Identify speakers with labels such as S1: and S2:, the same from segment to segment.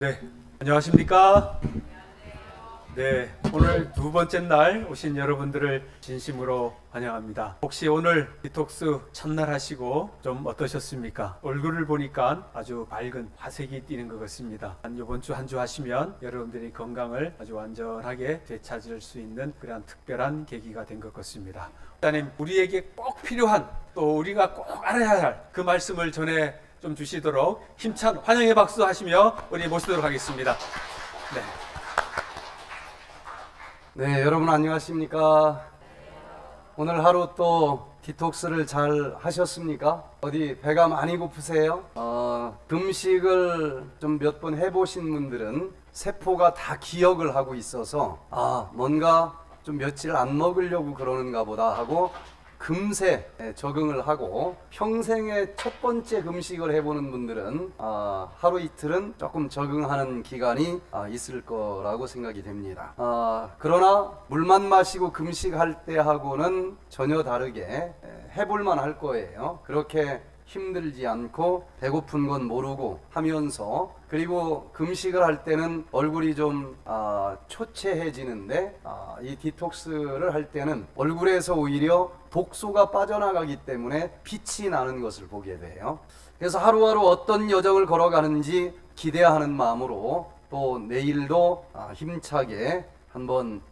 S1: 네, 안녕하십니까? 네, 오늘 두 번째 날 오신 여러분들을 진심으로 환영합니다. 혹시 오늘 디톡스 첫날 하시고 좀 어떠셨습니까? 얼굴을 보니까 아주 밝은 화색이 띄는 것 같습니다. 이번 주 한 주 하시면 여러분들이 건강을 아주 완전하게 되찾을 수 있는 그런 특별한 계기가 된 것 같습니다. 하나님, 우리에게 꼭 필요한 또 우리가 꼭 알아야 할 그 말씀을 전해 좀 주시도록 힘찬 환영의 박수 하시며 우리 모시도록 하겠습니다.
S2: 네, 여러분 안녕하십니까? 오늘 하루 또 디톡스를 잘 하셨습니까? 어디 배가 많이 고프세요? 금식을 좀 몇 번 해보신 분들은 세포가 다 기억을 하고 있어서 뭔가 좀 며칠 안 먹으려고 그러는가 보다 하고 금세 적응을 하고 평생의 첫 번째 금식을 해보는 분들은 하루 이틀은 조금 적응하는 기간이 있을 거라고 생각이 됩니다. 그러나 물만 마시고 금식할 때하고는 전혀 다르게 해볼만 할 거예요. 그렇게 힘들지 않고 배고픈 건 모르고 하면서, 그리고 금식을 할 때는 얼굴이 좀 초췌해지는데 이 디톡스를 할 때는 얼굴에서 오히려 독소가 빠져나가기 때문에 빛이 나는 것을 보게 돼요. 그래서 하루하루 어떤 여정을 걸어가는지 기대하는 마음으로 또 내일도 힘차게 한번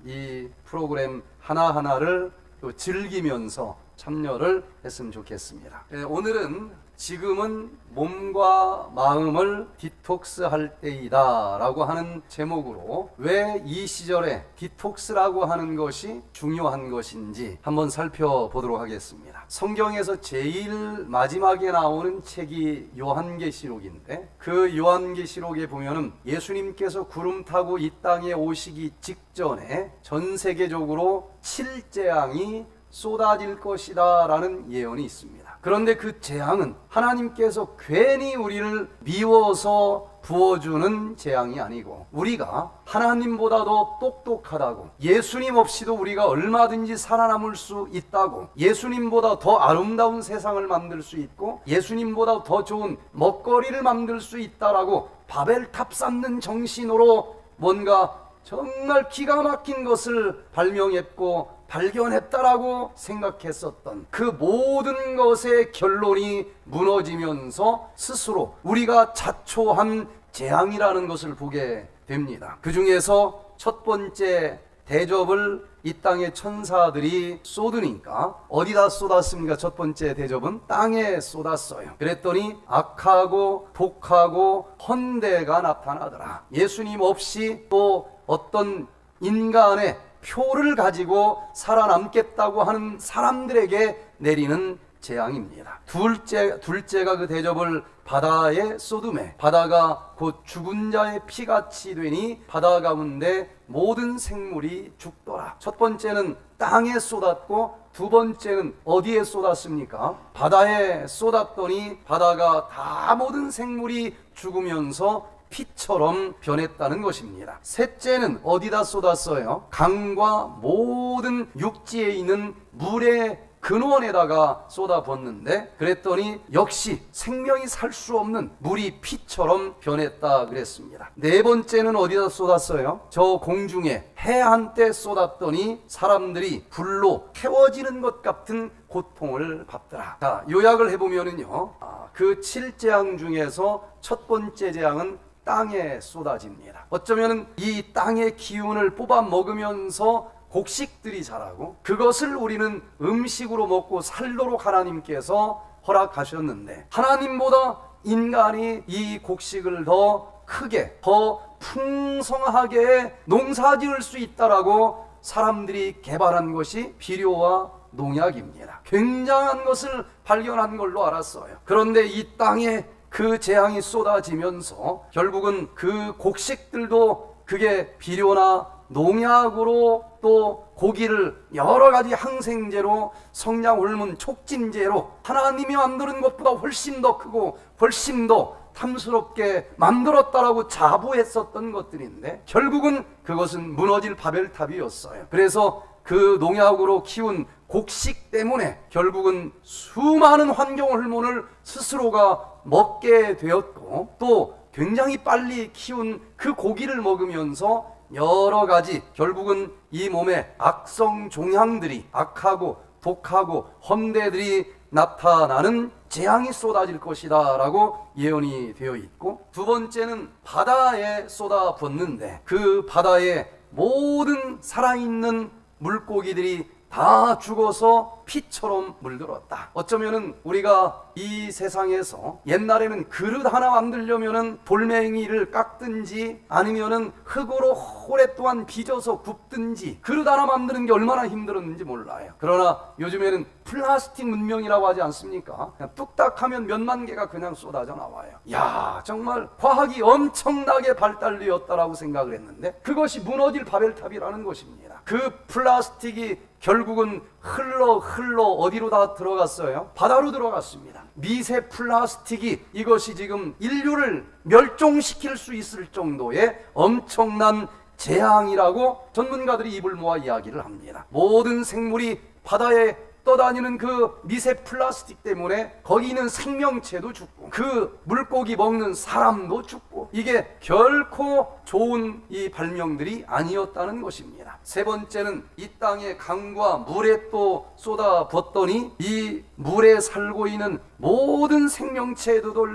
S2: 이 프로그램 하나하나를 또 즐기면서 참여를 했으면 좋겠습니다. 오늘은 지금은 몸과 마음을 디톡스 할 때이다 라고 하는 제목으로 왜 이 시절에 디톡스라고 하는 것이 중요한 것인지 한번 살펴보도록 하겠습니다. 성경에서 제일 마지막에 나오는 책이 요한계시록인데, 그 요한계시록에 보면은 예수님께서 구름 타고 이 땅에 오시기 직전에 전 세계적으로 7재앙이 쏟아질 것이다 라는 예언이 있습니다. 그런데 그 재앙은 하나님께서 괜히 우리를 미워서 부어주는 재앙이 아니고, 우리가 하나님보다 더 똑똑하다고, 예수님 없이도 우리가 얼마든지 살아남을 수 있다고, 예수님보다 더 아름다운 세상을 만들 수 있고 예수님보다 더 좋은 먹거리를 만들 수 있다라고 바벨탑 쌓는 정신으로 뭔가 정말 기가 막힌 것을 발명했고 발견했다라고 생각했었던 그 모든 것의 결론이 무너지면서 스스로 우리가 자초한 재앙이라는 것을 보게 됩니다. 그 중에서 첫 번째 대접을 이 땅의 천사들이 쏟으니까 어디다 쏟았습니까? 첫 번째 대접은 땅에 쏟았어요. 그랬더니 악하고 독하고 헌대가 나타나더라. 예수님 없이 또 어떤 인간의 표를 가지고 살아남겠다고 하는 사람들에게 내리는 재앙입니다. 둘째가 그 대접을 바다에 쏟음에 바다가 곧 죽은 자의 피같이 되니 바다 가운데 모든 생물이 죽더라. 첫 번째는 땅에 쏟았고 두 번째는 어디에 쏟았습니까? 바다에 쏟았더니 바다가 다 모든 생물이 죽으면서 피처럼 변했다는 것입니다. 셋째는 어디다 쏟았어요? 강과 모든 육지에 있는 물의 근원에다가 쏟아붓는데, 그랬더니 역시 생명이 살 수 없는 물이 피처럼 변했다 그랬습니다. 네 번째는 어디다 쏟았어요? 저 공중에 해안때 쏟았더니 사람들이 불로 태워지는 것 같은 고통을 받더라. 자, 요약을 해보면은요, 그 7재앙 중에서 첫 번째 재앙은 땅에 쏟아집니다. 어쩌면 이 땅의 기운을 뽑아 먹으면서 곡식들이 자라고 그것을 우리는 음식으로 먹고 살도록 하나님께서 허락하셨는데, 하나님보다 인간이 이 곡식을 더 크게 더 풍성하게 농사지을 수 있다라고 사람들이 개발한 것이 비료와 농약입니다. 굉장한 것을 발견한 걸로 알았어요. 그런데 이 땅에 그 재앙이 쏟아지면서 결국은 그 곡식들도 그게 비료나 농약으로 또 고기를 여러 가지 항생제로 성장 호르몬 촉진제로 하나님이 만드는 것보다 훨씬 더 크고 훨씬 더 탐스럽게 만들었다라고 자부했었던 것들인데, 결국은 그것은 무너질 바벨탑이었어요. 그래서 그 농약으로 키운 곡식 때문에 결국은 수많은 환경 호르몬을 스스로가 먹게 되었고, 또 굉장히 빨리 키운 그 고기를 먹으면서 여러 가지 결국은 이 몸에 악성 종양들이 악하고 독하고 험대들이 나타나는 재앙이 쏟아질 것이다 라고 예언이 되어 있고, 두 번째는 바다에 쏟아붓는데 그 바다에 모든 살아있는 물고기들이 다 죽어서 피처럼 물들었다. 어쩌면은 우리가 이 세상에서 옛날에는 그릇 하나 만들려면은 돌멩이를 깎든지 아니면은 흙으로 오랫동안 빚어서 굽든지 그릇 하나 만드는 게 얼마나 힘들었는지 몰라요. 그러나 요즘에는 플라스틱 문명이라고 하지 않습니까? 그냥 뚝딱하면 몇만 개가 그냥 쏟아져 나와요. 야, 정말 과학이 엄청나게 발달되었다라고 생각을 했는데 그것이 무너질 바벨탑이라는 것입니다. 그 플라스틱이 결국은 흘러 어디로 다 들어갔어요? 바다로 들어갔습니다. 미세 플라스틱이 이것이 지금 인류를 멸종시킬 수 있을 정도의 엄청난 재앙이라고 전문가들이 입을 모아 이야기를 합니다. 모든 생물이 바다에 떠다니는 그 미세 플라스틱 때문에 거기 있는 생명체도 죽고 그 물고기 먹는 사람도 죽고 이게 결코 좋은 이 발명들이 아니었다는 것입니다. 세 번째는 이 땅의 강과 물에 또 쏟아붓더니 이 물에 살고 있는 모든 생명체들도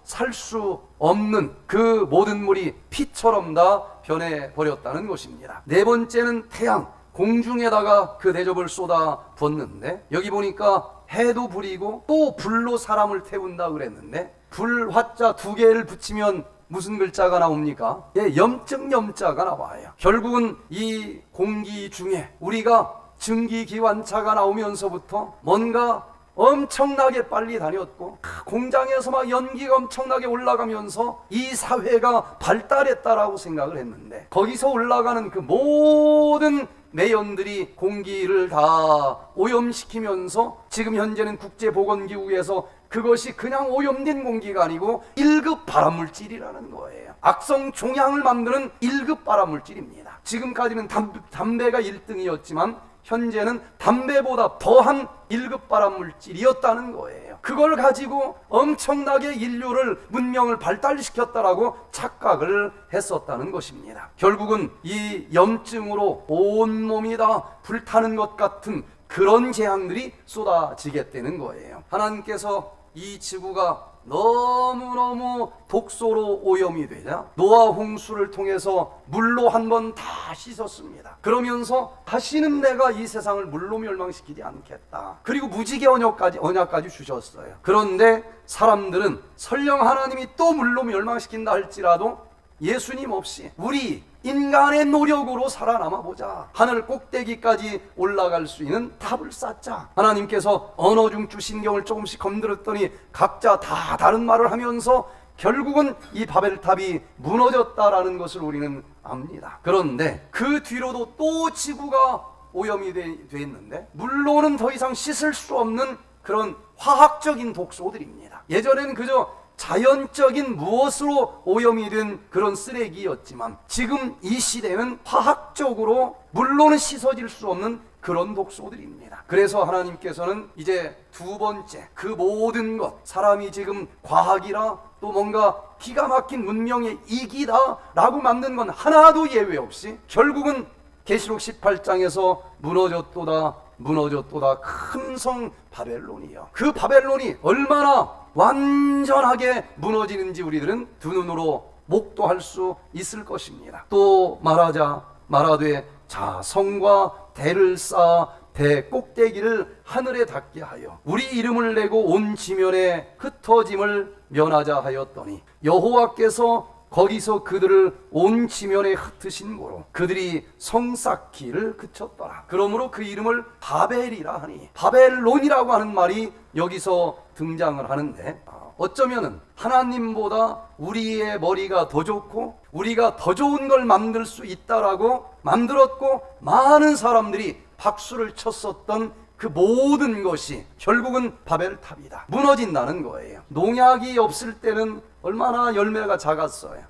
S2: 살 수 없는 그 모든 물이 피처럼 다 변해버렸다는 것입니다. 네 번째는 태양, 공중에다가 그 대접을 쏟아 붓는데 여기 보니까 해도 불이고 또 불로 사람을 태운다 그랬는데 불 화자 두 개를 붙이면 무슨 글자가 나옵니까? 예, 염증 염자가 나와요. 결국은 이 공기 중에 우리가 증기기관차가 나오면서부터 뭔가 엄청나게 빨리 다녔고 공장에서 막 연기가 엄청나게 올라가면서 이 사회가 발달했다라고 생각을 했는데 거기서 올라가는 그 모든 매연들이 공기를 다 오염시키면서 지금 현재는 국제보건기구에서 그것이 그냥 오염된 공기가 아니고 1급 발암물질이라는 거예요. 악성 종양을 만드는 1급 발암물질입니다. 지금까지는 담배가 1등이었지만 현재는 담배보다 더한 1급 발암물질이었다는 거예요. 그걸 가지고 엄청나게 인류를 문명을 발달시켰다라고 착각을 했었다는 것입니다. 결국은 이 염증으로 온몸이 다 불타는 것 같은 그런 재앙들이 쏟아지게 되는 거예요. 하나님께서 이 지구가 너무너무 독소로 오염이 되자 노아 홍수를 통해서 물로 한번 다 씻었습니다. 그러면서 다시는 내가 이 세상을 물로 멸망시키지 않겠다. 그리고 무지개 언약까지 주셨어요. 그런데 사람들은 설령 하나님이 또 물로 멸망시킨다 할지라도 예수님 없이 우리 인간의 노력으로 살아남아 보자. 하늘 꼭대기까지 올라갈 수 있는 탑을 쌓자. 하나님께서 언어 중추 신경을 조금씩 건드렸더니 각자 다 다른 말을 하면서 결국은 이 바벨탑이 무너졌다라는 것을 우리는 압니다. 그런데 그 뒤로도 또 지구가 오염이 됐는데 물로는 더 이상 씻을 수 없는 그런 화학적인 독소들입니다. 예전에는 그저 자연적인 무엇으로 오염이 된 그런 쓰레기였지만 지금 이 시대는 화학적으로 물로는 씻어질 수 없는 그런 독소들입니다. 그래서 하나님께서는 이제 두 번째 그 모든 것 사람이 지금 과학이라 또 뭔가 기가 막힌 문명의 이기다 라고 만든 건 하나도 예외 없이 결국은 계시록 18장에서 무너졌도다 큰 성 바벨론이요. 그 바벨론이 얼마나 완전하게 무너지는지 우리들은 두 눈으로 목도할 수 있을 것입니다. 또 말하되 자 성과 대를 쌓아 대 꼭대기를 하늘에 닿게 하여 우리 이름을 내고 온 지면에 흩어짐을 면하자 하였더니 여호와께서 거기서 그들을 온 지면에 흩으신 고로 그들이 성 쌓기를 그쳤더라. 그러므로 그 이름을 바벨이라 하니 바벨론이라고 하는 말이 여기서 등장을 하는데 어쩌면은 하나님보다 우리의 머리가 더 좋고 우리가 더 좋은 걸 만들 수 있다라고 만들었고 많은 사람들이 박수를 쳤었던 그 모든 것이 결국은 바벨탑이다. 무너진다는 거예요. 농약이 없을 때는 얼마나 열매가 작았어요.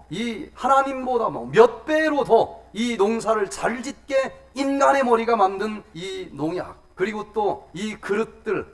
S2: 이 하나님보다 몇 배로 더 이 농사를 잘 짓게 인간의 머리가 만든 이 농약 그리고 또 이 그릇들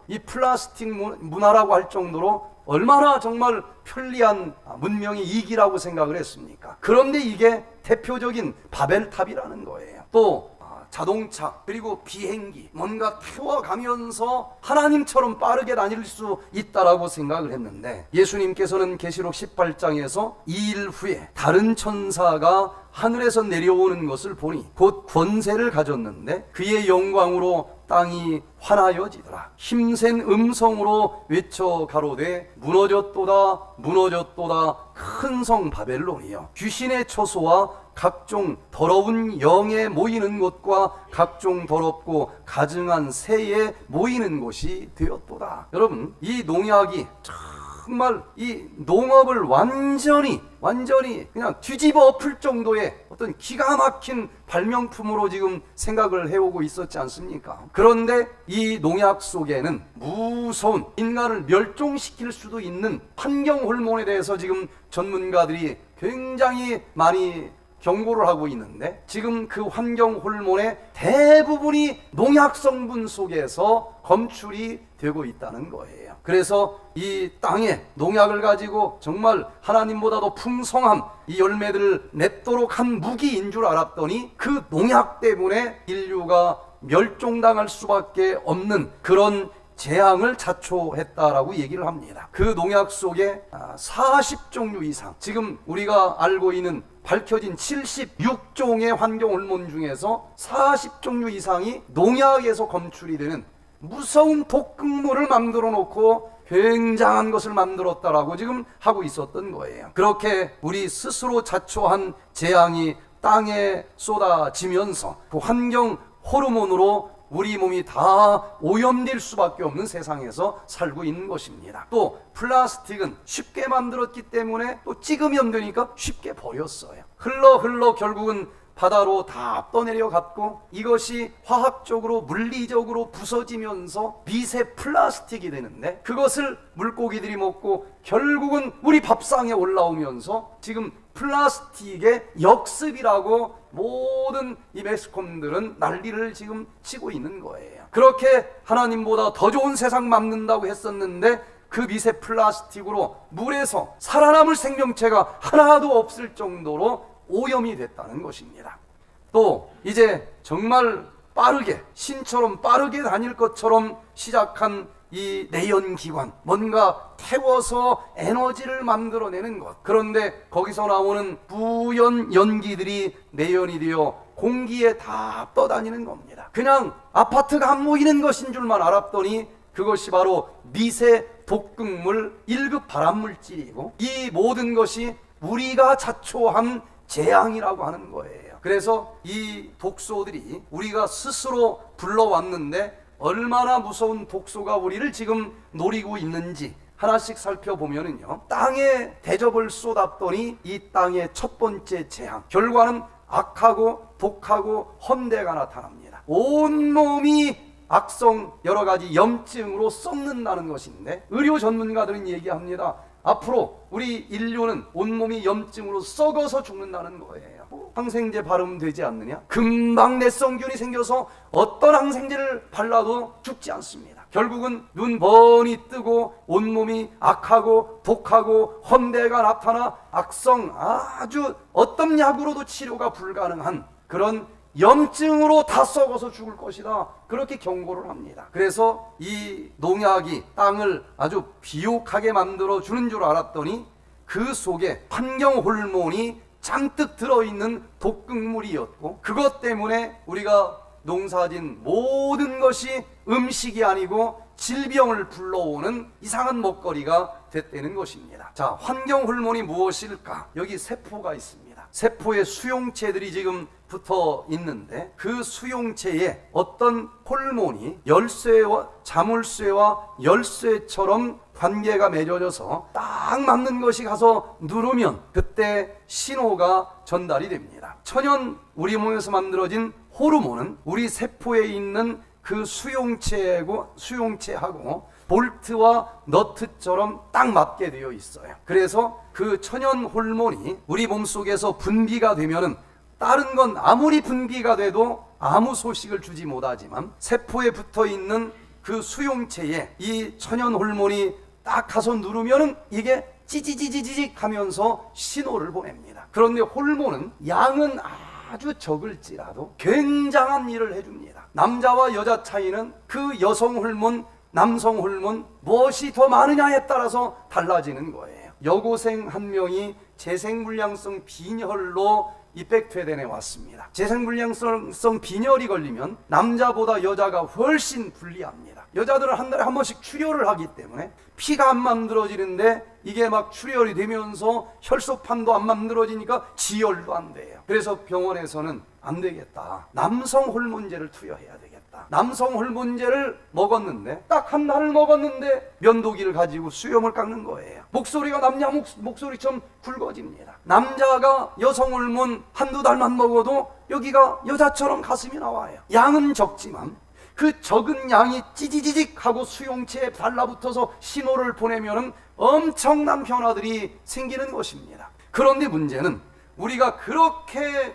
S2: 이 플라스틱 문화라고 할 정도로 얼마나 정말 편리한 문명의 이기라고 생각을 했습니까? 그런데 이게 대표적인 바벨탑이라는 거예요. 또 자동차 그리고 비행기 뭔가 태워가면서 하나님처럼 빠르게 다닐 수 있다라고 생각을 했는데, 예수님께서는 계시록 18장에서 2일 후에 다른 천사가 하늘에서 내려오는 것을 보니 곧 권세를 가졌는데 그의 영광으로 땅이 환하여지더라. 힘센 음성으로 외쳐 가로되 무너졌도다 무너졌도다 큰 성 바벨론이여, 귀신의 처소와 각종 더러운 영에 모이는 곳과 각종 더럽고 가증한 새에 모이는 곳이 되었도다. 여러분, 이 농약이 정말 이 농업을 완전히 그냥 뒤집어 엎을 정도의 어떤 기가 막힌 발명품으로 지금 생각을 해오고 있었지 않습니까? 그런데 이 농약 속에는 무서운 인간을 멸종시킬 수도 있는 환경 호르몬에 대해서 지금 전문가들이 굉장히 많이 경고를 하고 있는데, 지금 그 환경 호르몬의 대부분이 농약 성분 속에서 검출이 되고 있다는 거예요. 그래서 이 땅에 농약을 가지고 정말 하나님보다도 풍성한 이 열매들을 맺도록 한 무기인 줄 알았더니 그 농약 때문에 인류가 멸종당할 수밖에 없는 그런 재앙을 자초했다라고 얘기를 합니다. 그 농약 속에 40종류 이상, 지금 우리가 알고 있는 밝혀진 76종의 환경 호르몬 중에서 40종류 이상이 농약에서 검출이 되는 무서운 독극물을 만들어 놓고 굉장한 것을 만들었다라고 지금 하고 있었던 거예요. 그렇게 우리 스스로 자초한 재앙이 땅에 쏟아지면서 그 환경 호르몬으로 우리 몸이 다 오염될 수밖에 없는 세상에서 살고 있는 것입니다. 또 플라스틱은 쉽게 만들었기 때문에 또 찍으면 되니까 쉽게 버렸어요. 흘러 결국은 바다로 다 떠내려갔고, 이것이 화학적으로 물리적으로 부서지면서 미세 플라스틱이 되는데, 그것을 물고기들이 먹고 결국은 우리 밥상에 올라오면서 지금 플라스틱의 역습이라고 모든 이 매스컴들은 난리를 지금 치고 있는 거예요. 그렇게 하나님보다 더 좋은 세상 만든다고 했었는데 그 미세 플라스틱으로 물에서 살아남을 생명체가 하나도 없을 정도로 오염이 됐다는 것입니다. 또 이제 정말 빠르게, 신처럼 빠르게 다닐 것처럼 시작한 이 내연기관, 뭔가 태워서 에너지를 만들어내는 것. 그런데 거기서 나오는 부연 연기들이 내연이 되어 공기에 다 떠다니는 겁니다. 그냥 아파트가 안 모이는 것인 줄만 알았더니 그것이 바로 미세 독극물 1급 발암물질이고, 이 모든 것이 우리가 자초한 재앙이라고 하는 거예요. 그래서 이 독소들이 우리가 스스로 불러왔는데 얼마나 무서운 독소가 우리를 지금 노리고 있는지 하나씩 살펴보면은요, 땅에 대접을 쏟았더니 이 땅의 첫 번째 재앙, 결과는 악하고 독하고 헌대가 나타납니다. 온몸이 악성 여러 가지 염증으로 썩는다는 것인데, 의료 전문가들은 얘기합니다. 앞으로 우리 인류는 온몸이 염증으로 썩어서 죽는다는 거예요. 항생제 바르면 되지 않느냐? 금방 내성균이 생겨서 어떤 항생제를 발라도 죽지 않습니다. 결국은 눈 번이 뜨고 온몸이 악하고 독하고 헌대가 나타나 악성, 아주 어떤 약으로도 치료가 불가능한 그런 염증으로 다 썩어서 죽을 것이다, 그렇게 경고를 합니다. 그래서 이 농약이 땅을 아주 비옥하게 만들어 주는 줄 알았더니 그 속에 환경 호르몬이 잔뜩 들어있는 독극물이었고, 그것 때문에 우리가 농사진 모든 것이 음식이 아니고 질병을 불러오는 이상한 먹거리가 됐다는 것입니다. 자, 환경 호르몬이 무엇일까? 여기 세포가 있습니다. 세포에 수용체들이 지금 붙어 있는데, 그 수용체에 어떤 호르몬이 열쇠와 자물쇠와 열쇠처럼 관계가 맺어져서 딱 맞는 것이 가서 누르면 그때 신호가 전달이 됩니다. 천연 우리 몸에서 만들어진 호르몬은 우리 세포에 있는 그 수용체하고 볼트와 너트처럼 딱 맞게 되어 있어요. 그래서 그 천연 호르몬이 우리 몸속에서 분비가 되면은 다른 건 아무리 분비가 돼도 아무 소식을 주지 못하지만, 세포에 붙어 있는 그 수용체에 이 천연 호르몬이 딱 가서 누르면은 이게 찌지지지직 하면서 신호를 보냅니다. 그런데 호르몬은 양은 아주 적을지라도 굉장한 일을 해줍니다. 남자와 여자 차이는 그 여성 호르몬, 남성 호르몬 무엇이 더 많으냐에 따라서 달라지는 거예요. 여고생 한 명이 재생불량성 빈혈로 입백퇴den에 왔습니다. 재생불량성 빈혈이 걸리면 남자보다 여자가 훨씬 불리합니다. 여자들은 한 달에 한 번씩 출혈을 하기 때문에 피가 안 만들어지는데 이게 막 출혈이 되면서 혈소판도 안 만들어지니까 지혈도 안 돼요. 그래서 병원에서는 안 되겠다, 남성 호르몬제를 투여해야 되겠다. 남성 호르몬제를 먹었는데 딱 한 달을 먹었는데 면도기를 가지고 수염을 깎는 거예요. 목소리가 남자 목소리처럼 굵어집니다. 남자가 여성 호르몬 한두 달만 먹어도 여기가 여자처럼 가슴이 나와요. 양은 적지만 그 적은 양이 찌지지직 하고 수용체에 달라붙어서 신호를 보내면은 엄청난 변화들이 생기는 것입니다. 그런데 문제는 우리가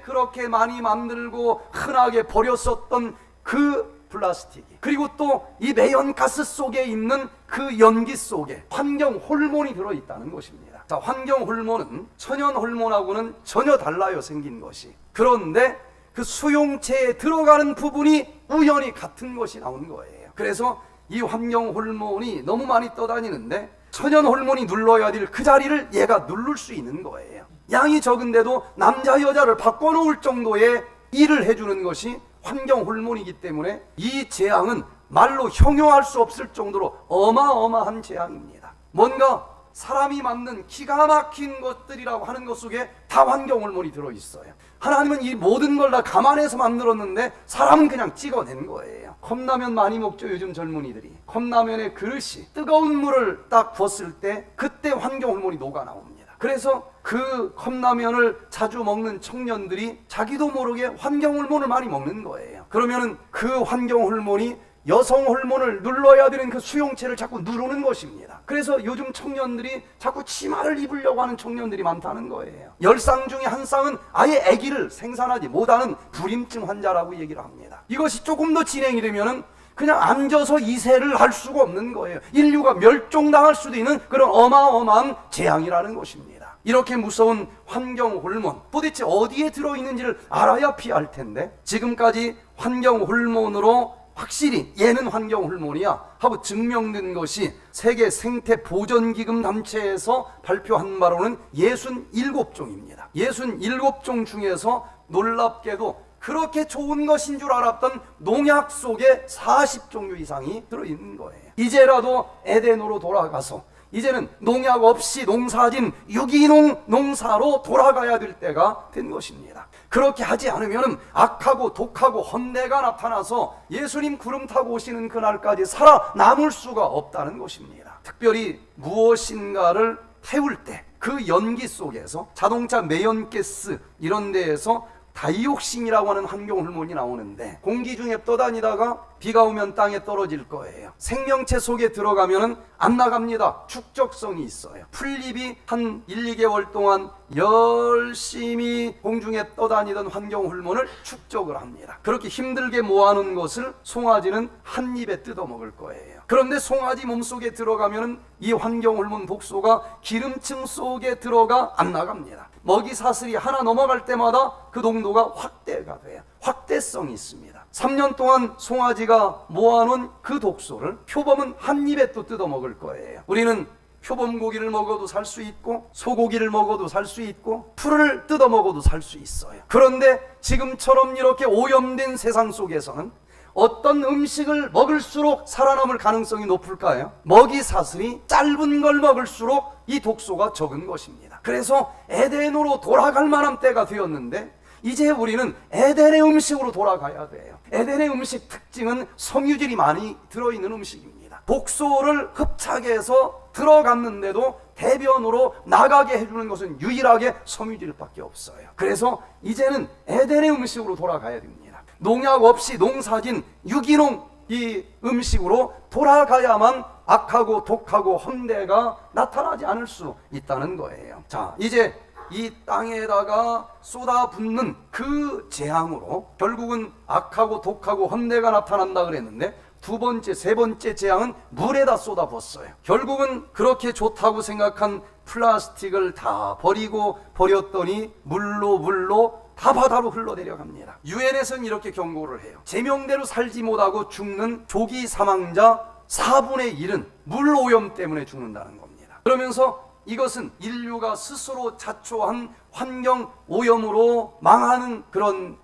S2: 그렇게 많이 만들고 흔하게 버렸었던 그 플라스틱이, 그리고 또 이 매연가스 속에 있는 그 연기 속에 환경 호르몬이 들어있다는 것입니다. 자, 환경 호르몬은 천연 호르몬하고는 전혀 달라요, 생긴 것이. 그런데 그 수용체에 들어가는 부분이 우연히 같은 것이 나온 거예요. 그래서 이 환경 호르몬이 너무 많이 떠다니는데 천연 호르몬이 눌러야 될 그 자리를 얘가 누를 수 있는 거예요. 양이 적은데도 남자 여자를 바꿔놓을 정도의 일을 해주는 것이 환경 호르몬이기 때문에 이 재앙은 말로 형용할 수 없을 정도로 어마어마한 재앙입니다. 뭔가 사람이 만든 기가 막힌 것들이라고 하는 것 속에 다 환경 호르몬이 들어있어요. 하나님은 이 모든 걸 다 감안해서 만들었는데 사람은 그냥 찍어낸 거예요. 컵라면 많이 먹죠, 요즘 젊은이들이. 컵라면의 그릇이 뜨거운 물을 딱 부었을 때 그때 환경 호르몬이 녹아 나옵니다. 그래서 그 컵라면을 자주 먹는 청년들이 자기도 모르게 환경 호르몬을 많이 먹는 거예요. 그러면은 그 환경 호르몬이 여성 호르몬을 눌러야 되는 그 수용체를 자꾸 누르는 것입니다. 그래서 요즘 청년들이 자꾸 치마를 입으려고 하는 청년들이 많다는 거예요. 10쌍 중에 한 쌍은 아예 아기를 생산하지 못하는 불임증 환자라고 얘기를 합니다. 이것이 조금 더 진행이 되면은 그냥 앉아서 이세를 할 수가 없는 거예요. 인류가 멸종당할 수도 있는 그런 어마어마한 재앙이라는 것입니다. 이렇게 무서운 환경 호르몬, 도대체 어디에 들어있는지를 알아야 피할 텐데 지금까지 환경 호르몬으로 확실히 얘는 환경 호르몬이야 하고 증명된 것이 세계 생태 보전기금 단체에서 발표한 바로는 67종입니다. 67종 중에서 놀랍게도 그렇게 좋은 것인 줄 알았던 농약 속에 40종류 이상이 들어있는 거예요. 이제라도 에덴으로 돌아가서 이제는 농약 없이 농사진 유기농 농사로 돌아가야 될 때가 된 것입니다. 그렇게 하지 않으면 악하고 독하고 헛내가 나타나서 예수님 구름 타고 오시는 그날까지 살아남을 수가 없다는 것입니다. 특별히 무엇인가를 태울 때 그 연기 속에서 자동차 매연가스 이런 데에서 다이옥신이라고 하는 환경 호르몬이 나오는데 공기 중에 떠다니다가 비가 오면 땅에 떨어질 거예요. 생명체 속에 들어가면은 안 나갑니다. 축적성이 있어요. 풀잎이 한 1, 2개월 동안 열심히 공중에 떠다니던 환경 호르몬을 축적을 합니다. 그렇게 힘들게 모아놓은 것을 송아지는 한 입에 뜯어 먹을 거예요. 그런데 송아지 몸속에 들어가면은 이 환경 호르몬 독소가 기름층 속에 들어가 안 나갑니다. 먹이 사슬이 하나 넘어갈 때마다 그 농도가 확대가 돼요. 확대성이 있습니다. 3년 동안 송아지가 모아놓은 그 독소를 표범은 한 입에 또 뜯어 먹을 거예요. 우리는 표범 고기를 먹어도 살 수 있고 소고기를 먹어도 살 수 있고 풀을 뜯어 먹어도 살 수 있어요. 그런데 지금처럼 이렇게 오염된 세상 속에서는 어떤 음식을 먹을수록 살아남을 가능성이 높을까요? 먹이 사슬이 짧은 걸 먹을수록 이 독소가 적은 것입니다. 그래서 에덴으로 돌아갈 만한 때가 되었는데 이제 우리는 에덴의 음식으로 돌아가야 돼요. 에덴의 음식 특징은 섬유질이 많이 들어있는 음식입니다. 독소를 흡착 해서 들어갔는데도 대변으로 나가게 해주는 것은 유일하게 섬유질밖에 없어요. 그래서 이제는 에덴의 음식으로 돌아가야 됩니다. 농약 없이 농사진 유기농 이 음식으로 돌아가야만 악하고 독하고 험대가 나타나지 않을 수 있다는 거예요. 자, 이제 이 땅에다가 쏟아붓는 그 재앙으로 결국은 악하고 독하고 험대가 나타난다 그랬는데 두 번째, 세 번째 재앙은 물에다 쏟아부었어요. 결국은 그렇게 좋다고 생각한 플라스틱을 다 버렸더니 물로 다 바다로 흘러내려갑니다. 유엔에서는 이렇게 경고를 해요. 제명대로 살지 못하고 죽는 조기 사망자 4분의 1은 물 오염 때문에 죽는다는 겁니다. 그러면서 이것은 인류가 스스로 자초한 환경 오염으로 망하는 그런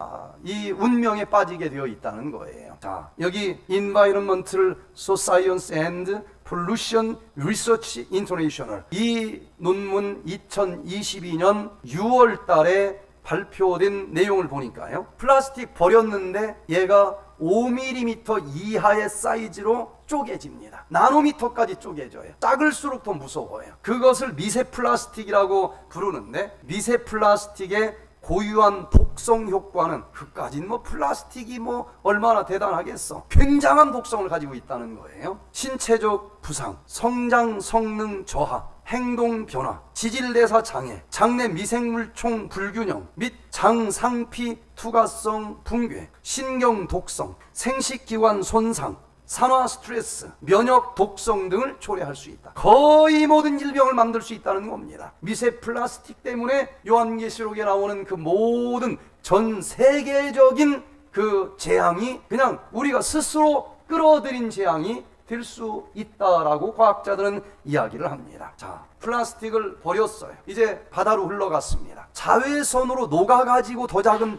S2: 이 운명에 빠지게 되어 있다는 거예요. 자, 여기 Environmental Science and Pollution Research International, 이 논문 2022년 6월 달에 발표된 내용을 보니까요, 플라스틱 버렸는데 얘가 5mm 이하의 사이즈로 쪼개집니다. 나노미터까지 쪼개져요. 작을수록 더 무서워요. 그것을 미세 플라스틱이라고 부르는데, 미세 플라스틱의 고유한 독성 효과는, 그까진 뭐 플라스틱이 뭐 얼마나 대단하겠어. 굉장한 독성을 가지고 있다는 거예요. 신체적 부상, 성장 성능 저하, 행동 변화, 지질대사 장애, 장내 미생물총 불균형 및 장상피 투과성 붕괴, 신경 독성, 생식기관 손상, 산화 스트레스, 면역 독성 등을 초래할 수 있다. 거의 모든 질병을 만들 수 있다는 겁니다. 미세 플라스틱 때문에 요한계시록에 나오는 그 모든 전 세계적인 그 재앙이 그냥 우리가 스스로 끌어들인 재앙이 될 수 있다라고 과학자들은 이야기를 합니다. 자, 플라스틱을 버렸어요. 이제 바다로 흘러갔습니다. 자외선으로 녹아가지고 더 작은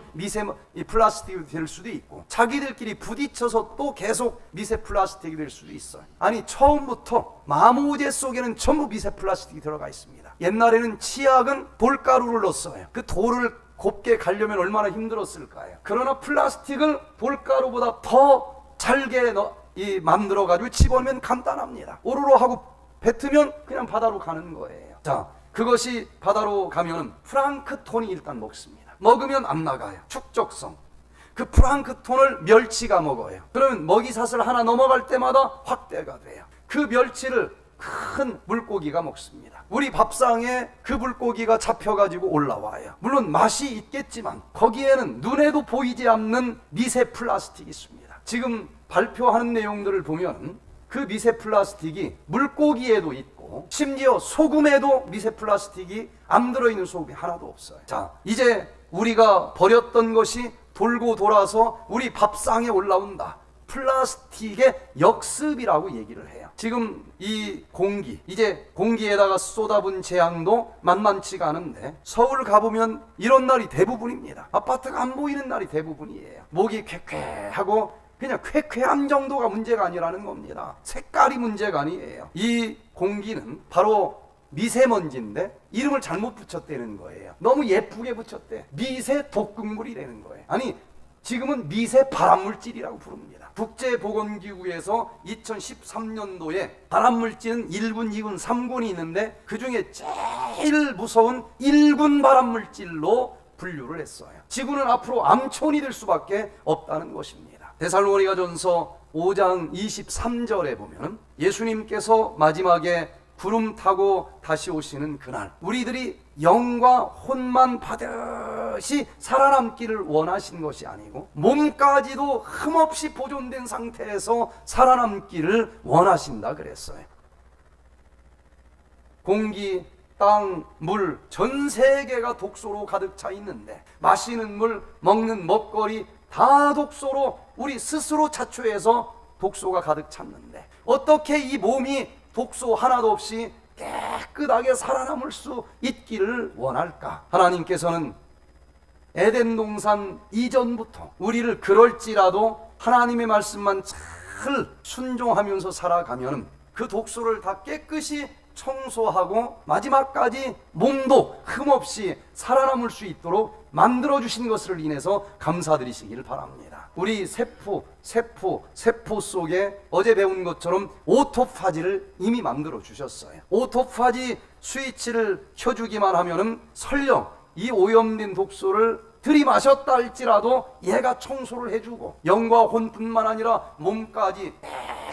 S2: 이 플라스틱이 될 수도 있고, 자기들끼리 부딪혀서 또 계속 미세 플라스틱이 될 수도 있어요. 아니, 처음부터 마모제 속에는 전부 미세 플라스틱이 들어가 있습니다. 옛날에는 치약은 돌가루를 넣었어요. 그 돌을 곱게 가려면 얼마나 힘들었을까요? 그러나 플라스틱을 돌가루보다 더 잘게 만들어가지고 집어넣으면 간단합니다. 오로로 하고 뱉으면 그냥 바다로 가는 거예요. 자, 그것이 바다로 가면 플랑크톤이 일단 먹습니다. 먹으면 안 나가요. 축적성. 그 플랑크톤을 멸치가 먹어요. 그러면 먹이사슬 하나 넘어갈 때마다 확대가 돼요. 그 멸치를 큰 물고기가 먹습니다. 우리 밥상에 그 물고기가 잡혀가지고 올라와요. 물론 맛이 있겠지만 거기에는 눈에도 보이지 않는 미세 플라스틱이 있습니다. 지금 발표하는 내용들을 보면 그 미세 플라스틱이 물고기에도 있고, 심지어 소금에도 미세 플라스틱이 안 들어있는 소금이 하나도 없어요. 자, 이제 우리가 버렸던 것이 돌고 돌아서 우리 밥상에 올라온다. 플라스틱의 역습이라고 얘기를 해요. 지금 이 공기, 이제 공기에다가 쏟아본 재앙도 만만치가 않은데, 서울 가보면 이런 날이 대부분입니다. 아파트가 안 보이는 날이 대부분이에요. 목이 쾌쾌하고 그냥 쾌쾌함 정도가 문제가 아니라는 겁니다. 색깔이 문제가 아니에요. 이 공기는 바로 미세먼지인데 이름을 잘못 붙였다는 거예요. 너무 예쁘게 붙였대. 미세 독극물이라는 거예요. 아니, 지금은 미세 발암물질이라고 부릅니다. 국제보건기구에서 2013년도에 발암물질은 1군, 2군, 3군이 있는데 그 중에 제일 무서운 1군 발암물질로 분류를 했어요. 지구는 앞으로 암촌이 될 수밖에 없다는 것입니다. 데살로니가전서 5장 23절에 보면 예수님께서 마지막에 구름 타고 다시 오시는 그날, 우리들이 영과 혼만 받으시 살아남기를 원하신 것이 아니고 몸까지도 흠없이 보존된 상태에서 살아남기를 원하신다 그랬어요. 공기, 땅, 물, 전 세계가 독소로 가득 차 있는데 마시는 물, 먹는 먹거리 다 독소로 우리 스스로 자초해서 독소가 가득 찼는데 어떻게 이 몸이 독소 하나도 없이 깨끗하게 살아남을 수 있기를 원할까? 하나님께서는 에덴 동산 이전부터 우리를 그럴지라도 하나님의 말씀만 잘 순종하면서 살아가면 그 독소를 다 깨끗이 청소하고 마지막까지 몸도 흠없이 살아남을 수 있도록 만들어주신 것을 인해서 감사드리시기를 바랍니다. 우리 세포 속에 어제 배운 것처럼 오토파지를 이미 만들어 주셨어요. 오토파지 스위치를 켜주기만 하면은 설령 이 오염된 독소를 들이마셨다 할지라도 얘가 청소를 해주고 영과 혼뿐만 아니라 몸까지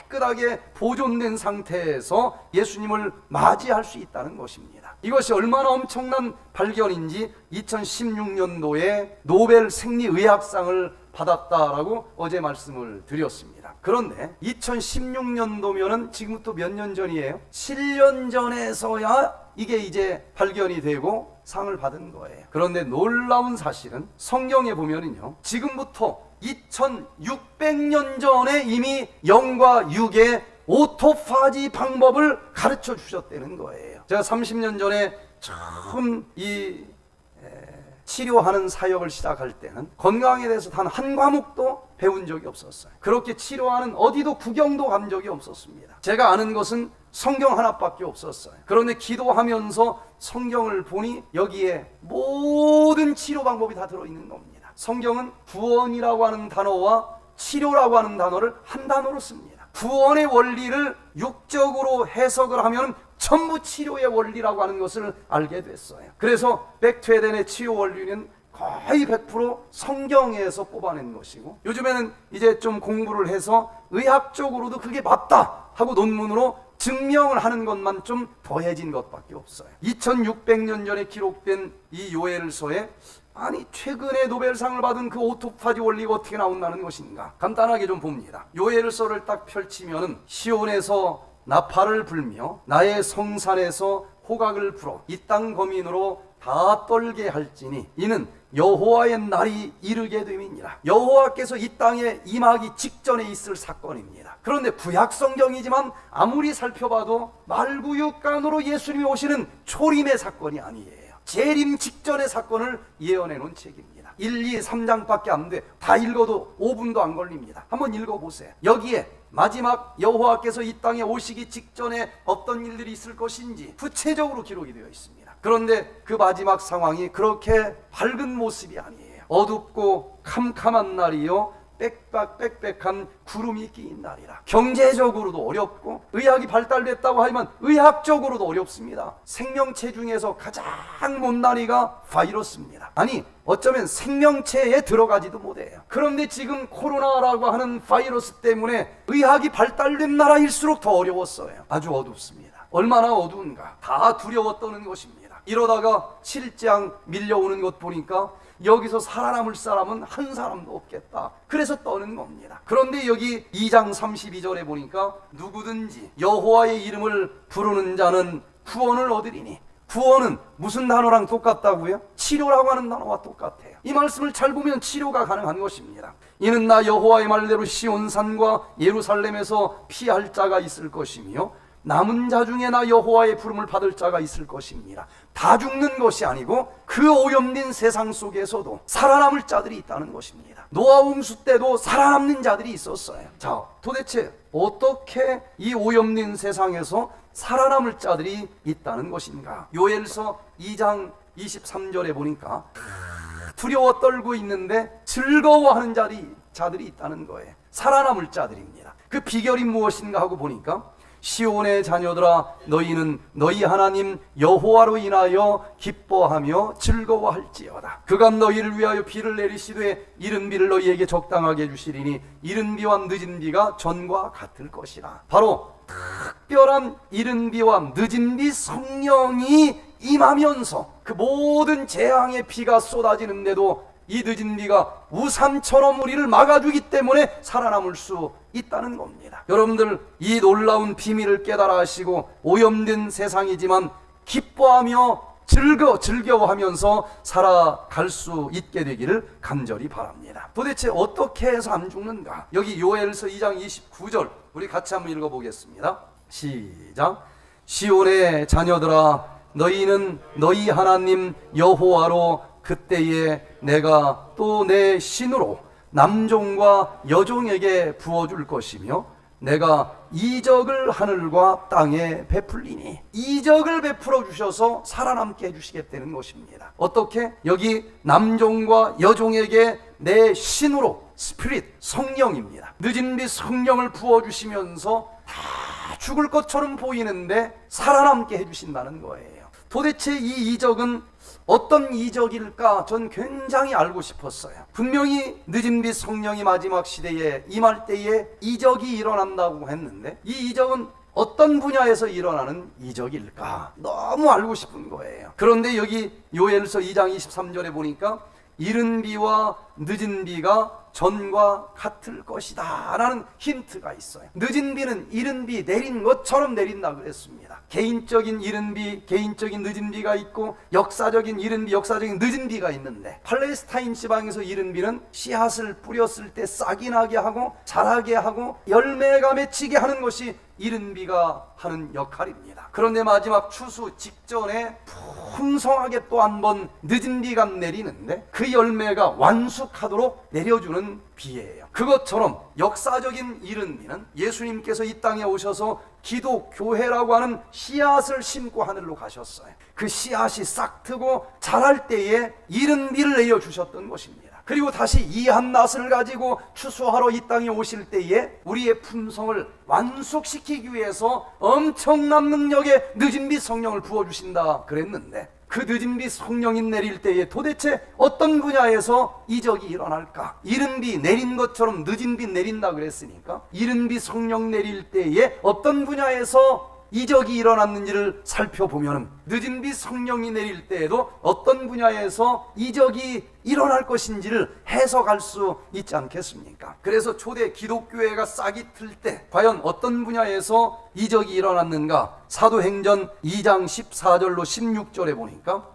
S2: 깨끗하게 보존된 상태에서 예수님을 맞이할 수 있다는 것입니다. 이것이 얼마나 엄청난 발견인지 2016년도에 노벨 생리의학상을 받았다라고 어제 말씀을 드렸습니다. 그런데 2016년도면은 지금부터 몇 년 전이에요? 7년 전에서야 이게 이제 발견이 되고 상을 받은 거예요. 그런데 놀라운 사실은 성경에 보면은요, 지금부터 2600년 전에 이미 영과 육의 오토파지 방법을 가르쳐 주셨다는 거예요. 제가 30년 전에 처음 이 치료하는 사역을 시작할 때는 건강에 대해서 단 한 과목도 배운 적이 없었어요. 그렇게 치료하는 어디도 구경도 간 적이 없었습니다. 제가 아는 것은 성경 하나밖에 없었어요. 그런데 기도하면서 성경을 보니 여기에 모든 치료 방법이 다 들어있는 겁니다. 성경은 구원이라고 하는 단어와 치료라고 하는 단어를 한 단어로 씁니다. 구원의 원리를 육적으로 해석을 하면 전부 치료의 원리라고 하는 것을 알게 됐어요. 그래서 백투에덴의 치료 원리는 거의 100% 성경에서 뽑아낸 것이고, 요즘에는 이제 좀 공부를 해서 의학적으로도 그게 맞다 하고 논문으로 증명을 하는 것만 좀 더해진 것밖에 없어요. 2600년 전에 기록된 이 요엘서에 아니 최근에 노벨상을 받은 그 오토파지 원리가 어떻게 나온다는 것인가 간단하게 좀 봅니다. 요엘서를 딱 펼치면은 시온에서 나팔을 불며 나의 성산에서 호각을 불어 이 땅 거민으로 다 떨게 할지니 이는 여호와의 날이 이르게 됨이니라. 여호와께서 이 땅에 임하기 직전에 있을 사건입니다. 그런데 구약 성경이지만 아무리 살펴봐도 말구육간으로 예수님이 오시는 초림의 사건이 아니에요. 재림 직전의 사건을 예언해 놓은 책입니다. 1, 2, 3장밖에 안 돼. 다 읽어도 5분도 안 걸립니다. 한번 읽어보세요. 여기에 마지막 여호와께서 이 땅에 오시기 직전에 어떤 일들이 있을 것인지 구체적으로 기록이 되어 있습니다. 그런데 그 마지막 상황이 그렇게 밝은 모습이 아니에요. 어둡고 캄캄한 날이요, 빽빽한 구름이 끼인 날이라. 경제적으로도 어렵고 의학이 발달됐다고 하지만 의학적으로도 어렵습니다. 생명체 중에서 가장 못난이가 바이러스입니다. 아니 어쩌면 생명체에 들어가지도 못해요. 그런데 지금 코로나라고 하는 바이러스 때문에 의학이 발달된 나라일수록 더 어려웠어요. 아주 어둡습니다. 얼마나 어두운가. 다 두려워 떠는 것입니다. 이러다가 7장 밀려오는 것 보니까 여기서 살아남을 사람은 한 사람도 없겠다. 그래서 떠는 겁니다. 그런데 여기 2장 32절에 보니까 누구든지 여호와의 이름을 부르는 자는 구원을 얻으리니, 구원은 무슨 단어랑 똑같다고요? 치료라고 하는 단어와 똑같아요. 이 말씀을 잘 보면 치료가 가능한 것입니다. 이는 나 여호와의 말대로 시온산과 예루살렘에서 피할 자가 있을 것이며 남은 자 중에 나 여호와의 부름을 받을 자가 있을 것입니다. 다 죽는 것이 아니고 그 오염된 세상 속에서도 살아남을 자들이 있다는 것입니다. 노아 홍수 때도 살아남는 자들이 있었어요. 자, 도대체 어떻게 이 오염된 세상에서 살아남을 자들이 있다는 것인가? 요엘서 2장 23절에 보니까 두려워 떨고 있는데 즐거워하는 자들이 있다는 거예요. 살아남을 자들입니다. 그 비결이 무엇인가 하고 보니까 시온의 자녀들아, 너희는 너희 하나님 여호와로 인하여 기뻐하며 즐거워할지어다. 그가 너희를 위하여 비를 내리시되 이른 비를 너희에게 적당하게 주시리니 이른 비와 늦은 비가 전과 같을 것이라. 바로 특별한 이른 비와 늦은 비 성령이 임하면서 그 모든 재앙의 비가 쏟아지는데도 이 늦은 비가 우산처럼 우리를 막아주기 때문에 살아남을 수 있다는 겁니다. 여러분들 이 놀라운 비밀을 깨달아 하시고 오염된 세상이지만 기뻐하며 즐거워하면서 살아갈 수 있게 되기를 간절히 바랍니다. 도대체 어떻게 해서 안 죽는가? 여기 요엘서 2장 29절 우리 같이 한번 읽어보겠습니다. 시작. 시온의 자녀들아, 너희는 너희 하나님 여호와로 그때에 내가 또 내 신으로 남종과 여종에게 부어줄 것이며 내가 이적을 하늘과 땅에 베풀리니, 이적을 베풀어 주셔서 살아남게 해주시겠다는 것입니다. 어떻게? 여기 남종과 여종에게 내 신으로, 스피릿, 성령입니다. 늦은 비 성령을 부어주시면서 다 죽을 것처럼 보이는데 살아남게 해주신다는 거예요. 도대체 이 이적은 어떤 이적일까? 전 굉장히 알고 싶었어요. 분명히 늦은 빛 성령이 마지막 시대에 임할 때에 이적이 일어난다고 했는데 이 이적은 어떤 분야에서 일어나는 이적일까? 너무 알고 싶은 거예요. 그런데 여기 요엘서 2장 23절에 보니까 이른 비와 늦은 비가 전과 같을 것이다 라는 힌트가 있어요. 늦은 비는 이른 비 내린 것처럼 내린다 그랬습니다. 개인적인 이른 비, 개인적인 늦은 비가 있고 역사적인 이른 비, 역사적인 늦은 비가 있는데, 팔레스타인 지방에서 이른 비는 씨앗을 뿌렸을 때 싹이 나게 하고 자라게 하고 열매가 맺히게 하는 것이 이른 비가 하는 역할입니다. 그런데 마지막 추수 직전에 풍성하게 또 한 번 늦은 비가 내리는데 그 열매가 완숙하도록 내려주는 비예요. 그것처럼 역사적인 이른 비는 예수님께서 이 땅에 오셔서 기독교회라고 하는 씨앗을 심고 하늘로 가셨어요. 그 씨앗이 싹트고 자랄 때에 이른 비를 내려주셨던 것입니다. 그리고 다시 이 한낫을 가지고 추수하러 이 땅에 오실 때에 우리의 품성을 완숙시키기 위해서 엄청난 능력의 늦은 비 성령을 부어주신다 그랬는데, 그 늦은 비 성령이 내릴 때에 도대체 어떤 분야에서 이적이 일어날까? 이른 비 내린 것처럼 늦은 비 내린다 그랬으니까 이른 비 성령 내릴 때에 어떤 분야에서 이적이 일어났는지를 살펴보면 늦은 비 성령이 내릴 때에도 어떤 분야에서 이적이 일어날 것인지를 해석할 수 있지 않겠습니까? 그래서 초대 기독교회가 싹이 틀 때 과연 어떤 분야에서 이적이 일어났는가? 사도행전 2장 14절로 16절에 보니까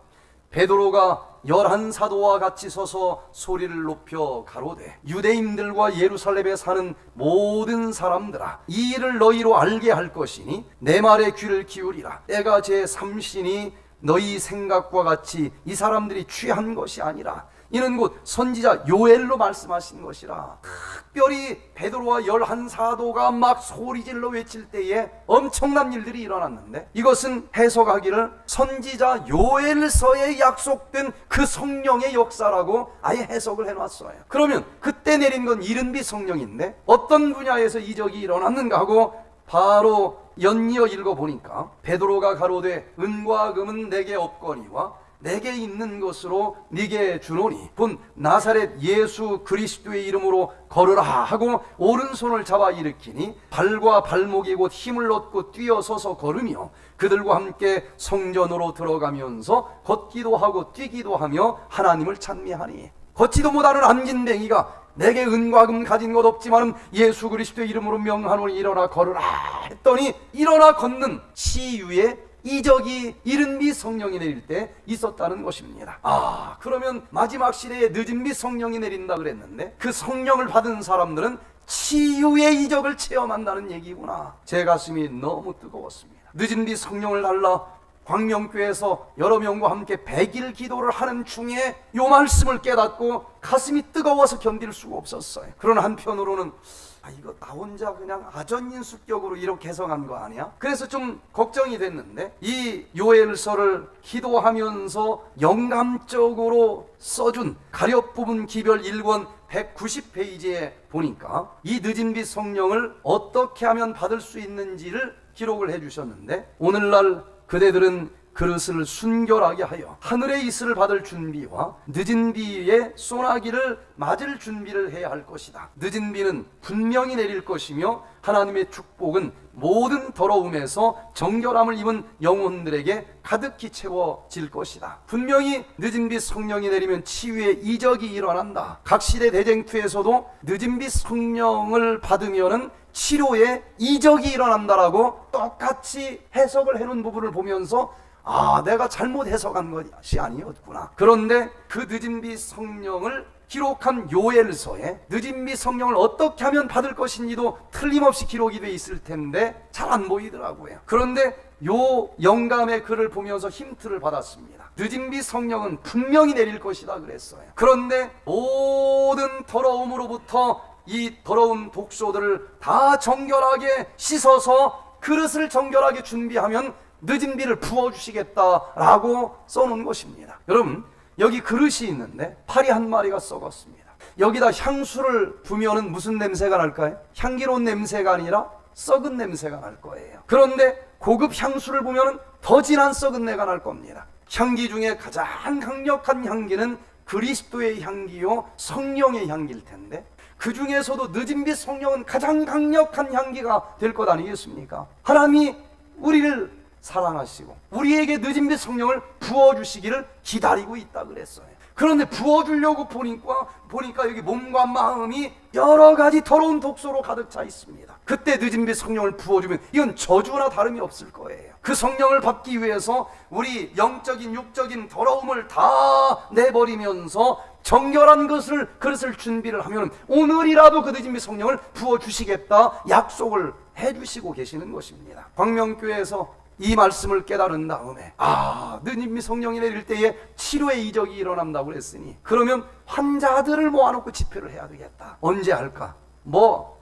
S2: 베드로가 11사도와 같이 서서 소리를 높여 가로되 유대인들과 예루살렘에 사는 모든 사람들아, 이 일을 너희로 알게 할 것이니 내 말에 귀를 기울이라. 때가 제 삼신이 너희 생각과 같이 이 사람들이 취한 것이 아니라 이는 곧 선지자 요엘로 말씀하신 것이라. 특별히 베드로와 11사도가 막 소리질러 외칠 때에 엄청난 일들이 일어났는데, 이것은 해석하기를 선지자 요엘서에 약속된 그 성령의 역사라고 아예 해석을 해놨어요. 그러면 그때 내린 건 이른 비 성령인데 어떤 분야에서 이적이 일어났는가 하고 바로 연이어 읽어보니까 베드로가 가로되 은과 금은 내게 없거니와 내게 있는 것으로 네게 주노니 본 나사렛 예수 그리스도의 이름으로 걸으라 하고 오른손을 잡아 일으키니 발과 발목이 곧 힘을 얻고 뛰어서서 걸으며 그들과 함께 성전으로 들어가면서 걷기도 하고 뛰기도 하며 하나님을 찬미하니, 걷지도 못하는 안진뱅이가 내게 은과 금 가진 것 없지만 예수 그리스도의 이름으로 명하노니 일어나 걸으라 했더니 일어나 걷는 치유의 이적이 이른 비 성령이 내릴 때 있었다는 것입니다. 그러면 마지막 시대에 늦은 비 성령이 내린다 그랬는데 그 성령을 받은 사람들은 치유의 이적을 체험한다는 얘기구나. 제 가슴이 너무 뜨거웠습니다. 늦은 비 성령을 달라 광명교회에서 여러 명과 함께 100일 기도를 하는 중에 이 말씀을 깨닫고 가슴이 뜨거워서 견딜 수가 없었어요. 그런 한편으로는 이거 나 혼자 그냥 아전인수격으로 이렇게 해석한 거 아니야? 그래서 좀 걱정이 됐는데, 이 요엘서를 기도하면서 영감적으로 써준 가렵 부분 기별 1권 190페이지에 보니까 이 늦은 비 성령을 어떻게 하면 받을 수 있는지를 기록을 해주셨는데, 오늘날 그대들은 그릇을 순결하게 하여 하늘의 이슬을 받을 준비와 늦은 비의 소나기를 맞을 준비를 해야 할 것이다. 늦은 비는 분명히 내릴 것이며 하나님의 축복은 모든 더러움에서 정결함을 입은 영혼들에게 가득히 채워질 것이다. 분명히 늦은 비 성령이 내리면 치유의 이적이 일어난다. 각 시대 대쟁투에서도 늦은 비 성령을 받으면은 치료의 이적이 일어난다라고 똑같이 해석을 해놓은 부분을 보면서 내가 잘못 해석한 것이 아니었구나. 그런데 그 늦은 비 성령을 기록한 요엘서에 늦은 비 성령을 어떻게 하면 받을 것인지도 틀림없이 기록이 돼 있을 텐데 잘 안 보이더라고요. 그런데 요 영감의 글을 보면서 힌트를 받았습니다. 늦은 비 성령은 분명히 내릴 것이다 그랬어요. 그런데 모든 더러움으로부터 이 더러운 독소들을 다 정결하게 씻어서 그릇을 정결하게 준비하면 늦은 비를 부어주시겠다라고 써놓은 것입니다. 여러분, 여기 그릇이 있는데 파리 한 마리가 썩었습니다. 여기다 향수를 부면은 무슨 냄새가 날까요? 향기로운 냄새가 아니라 썩은 냄새가 날 거예요. 그런데 고급 향수를 부면은 더 진한 썩은 내가 날 겁니다. 향기 중에 가장 강력한 향기는 그리스도의 향기요 성령의 향기일 텐데, 그 중에서도 늦은 비 성령은 가장 강력한 향기가 될 것 아니겠습니까? 하나님이 우리를 사랑하시고 우리에게 늦은 빛 성령을 부어주시기를 기다리고 있다 그랬어요. 그런데 부어주려고 보니까 여기 몸과 마음이 여러 가지 더러운 독소로 가득 차 있습니다. 그때 늦은 빛 성령을 부어주면 이건 저주나 다름이 없을 거예요. 그 성령을 받기 위해서 우리 영적인 육적인 더러움을 다 내버리면서 정결한 그릇을 준비를 하면 오늘이라도 그 늦은 빛 성령을 부어주시겠다 약속을 해주시고 계시는 것입니다. 광명교회에서 이 말씀을 깨달은 다음에 늦은 빛 성령이 내릴 때에 치료의 이적이 일어난다고 그랬으니 그러면 환자들을 모아놓고 집회를 해야 되겠다. 언제 할까?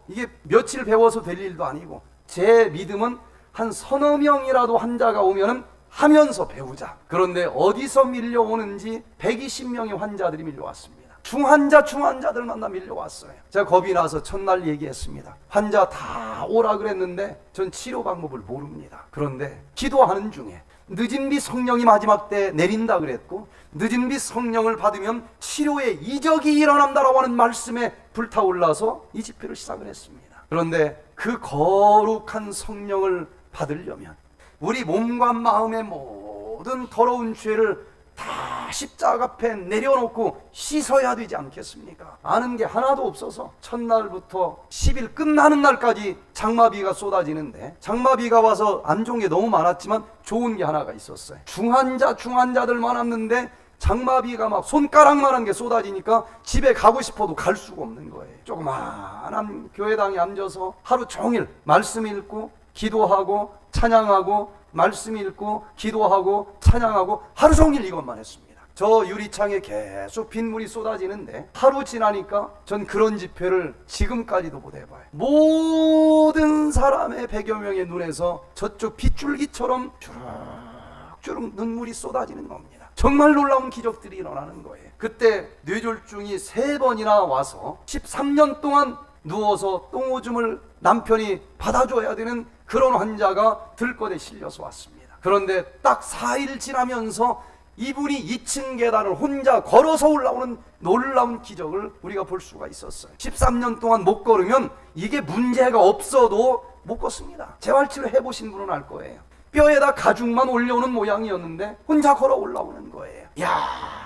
S2: 이게 며칠 배워서 될 일도 아니고 제 믿음은 한 서너 명이라도 환자가 오면은 하면서 배우자. 그런데 어디서 밀려오는지 120명의 환자들이 밀려왔습니다. 중환자들만 다 밀려왔어요. 제가 겁이 나서 첫날 얘기했습니다. 환자 다 오라 그랬는데 전 치료 방법을 모릅니다. 그런데 기도하는 중에 늦은 빛 성령이 마지막 때 내린다 그랬고 늦은 빛 성령을 받으면 치료의 이적이 일어난다라고 하는 말씀에 불타올라서 이 집회를 시작을 했습니다. 그런데 그 거룩한 성령을 받으려면 우리 몸과 마음의 모든 더러운 죄를 다 십자가 앞에 내려놓고 씻어야 되지 않겠습니까? 아는 게 하나도 없어서 첫날부터 10일 끝나는 날까지 장마비가 쏟아지는데 장마비가 와서 안 좋은 게 너무 많았지만 좋은 게 하나가 있었어요. 중환자들 많았는데 장마비가 막 손가락만한 게 쏟아지니까 집에 가고 싶어도 갈 수가 없는 거예요. 조그마한 교회당에 앉아서 하루 종일 말씀 읽고 기도하고 찬양하고 말씀 읽고 기도하고 찬양하고 하루 종일 이것만 했습니다. 저 유리창에 계속 빗물이 쏟아지는데 하루 지나니까 전 그런 집회를 지금까지도 못 해봐요. 모든 사람의 100여 명의 눈에서 저쪽 빗줄기처럼 주룩주룩 눈물이 쏟아지는 겁니다. 정말 놀라운 기적들이 일어나는 거예요. 그때 뇌졸중이 3번이나 와서 13년 동안 누워서 똥오줌을 남편이 받아줘야 되는 그런 환자가 들것에 실려서 왔습니다. 그런데 딱 4일 지나면서 이분이 2층 계단을 혼자 걸어서 올라오는 놀라운 기적을 우리가 볼 수가 있었어요. 13년 동안 못 걸으면 이게 문제가 없어도 못 걷습니다. 재활치료 해보신 분은 알 거예요. 뼈에다 가죽만 올려오는 모양이었는데 혼자 걸어 올라오는 거예요.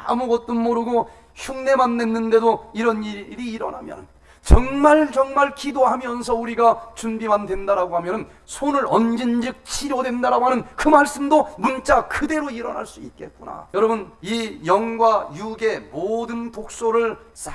S2: 아무것도 모르고 흉내만 냈는데도 이런 일이 일어나면 정말 기도하면서 우리가 준비만 된다라고 하면 손을 얹은즉 치료된다라고 하는 그 말씀도 문자 그대로 일어날 수 있겠구나. 여러분, 이 영과 육의 모든 독소를 싹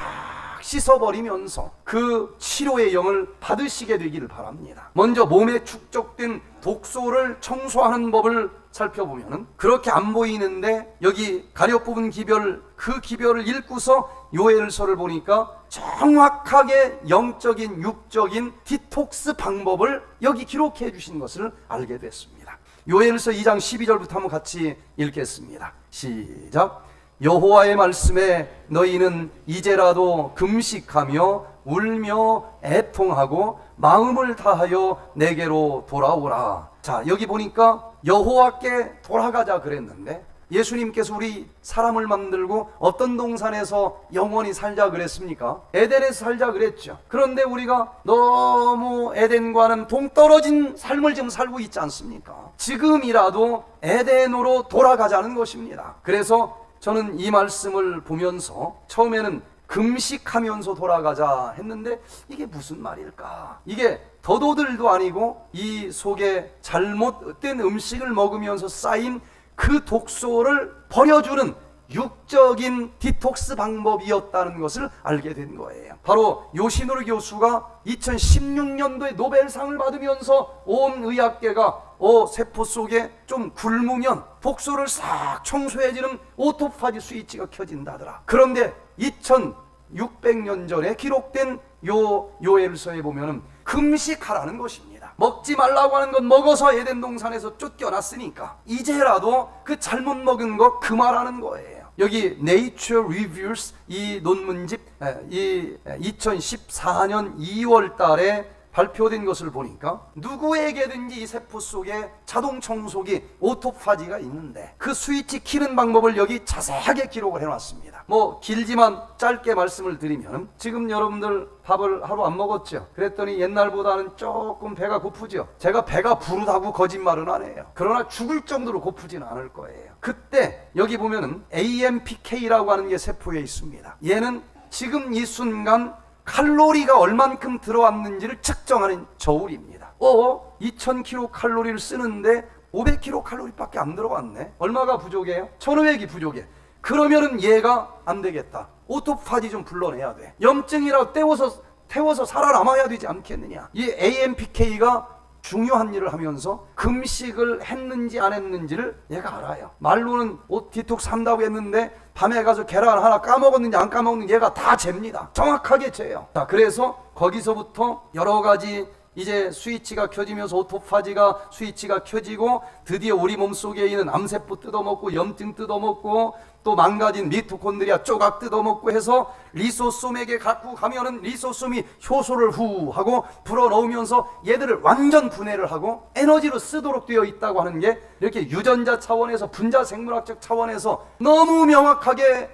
S2: 씻어버리면서 그 치료의 영을 받으시게 되기를 바랍니다. 먼저 몸에 축적된 독소를 청소하는 법을 살펴보면 그렇게 안 보이는데 여기 가려 뽑은 기별, 그 기별을 읽고서 요엘서를 보니까 정확하게 영적인 육적인 디톡스 방법을 여기 기록해 주신 것을 알게 됐습니다. 요엘서 2장 12절부터 한번 같이 읽겠습니다. 시작. 여호와의 말씀에 너희는 이제라도 금식하며 울며 애통하고 마음을 다하여 내게로 돌아오라. 자, 여기 보니까 여호와께 돌아가자 그랬는데 예수님께서 우리 사람을 만들고 어떤 동산에서 영원히 살자 그랬습니까? 에덴에서 살자 그랬죠. 그런데 우리가 너무 에덴과는 동떨어진 삶을 지금 살고 있지 않습니까? 지금이라도 에덴으로 돌아가자는 것입니다. 그래서 저는 이 말씀을 보면서 처음에는 금식하면서 돌아가자 했는데 이게 무슨 말일까? 이게 더도들도 아니고 이 속에 잘못된 음식을 먹으면서 쌓인 그 독소를 버려주는 육적인 디톡스 방법이었다는 것을 알게 된 거예요. 바로 요시노리 교수가 2016년도에 노벨상을 받으면서 온 의학계가 세포 속에 좀 굶으면 독소를 싹 청소해주는 오토파지 스위치가 켜진다더라. 그런데 2600년 전에 기록된 요엘서에 보면은 금식하라는 것입니다. 먹지 말라고 하는 건 먹어서 에덴 동산에서 쫓겨났으니까 이제라도 그 잘못 먹은 거 그만하는 거예요. 여기 Nature Reviews 이 논문집 이 2014년 2월 달에 발표된 것을 보니까 누구에게든지 이 세포 속에 자동 청소기 오토파지가 있는데 그 스위치 키는 방법을 여기 자세하게 기록을 해놨습니다. 뭐 길지만 짧게 말씀을 드리면 지금 여러분들 밥을 하루 안 먹었죠? 그랬더니 옛날보다는 조금 배가 고프죠? 제가 배가 부르다고 거짓말은 안 해요. 그러나 죽을 정도로 고프진 않을 거예요. 그때 여기 보면은 AMPK라고 하는 게 세포에 있습니다. 얘는 지금 이 순간 칼로리가 얼만큼 들어왔는지를 측정하는 저울입니다. 2000kcal를 쓰는데 500kcal밖에 안 들어왔네. 얼마가 부족해요? 1500이 부족해. 그러면은 얘가 안 되겠다. 오토파지 좀 불러내야 돼. 염증이라고 태워서 살아남아야 되지 않겠느냐. 이 AMPK가 중요한 일을 하면서 금식을 했는지 안 했는지를 얘가 알아요. 말로는 디톡스 한다고 했는데 밤에 가서 계란 하나 까먹었는지 안 까먹는지 얘가 다 잽니다. 정확하게 재요. 자, 그래서 거기서부터 여러 가지 이제 스위치가 켜지면서 오토파지가 스위치가 켜지고 드디어 우리 몸속에 있는 암세포 뜯어먹고 염증 뜯어먹고 또 망가진 미토콘드리아 조각 뜯어먹고 해서 리소솜에게 갖고 가면은 리소솜이 효소를 후 하고 불어넣으면서 얘들을 완전 분해를 하고 에너지로 쓰도록 되어 있다고 하는 게 이렇게 유전자 차원에서 분자 생물학적 차원에서 너무 명확하게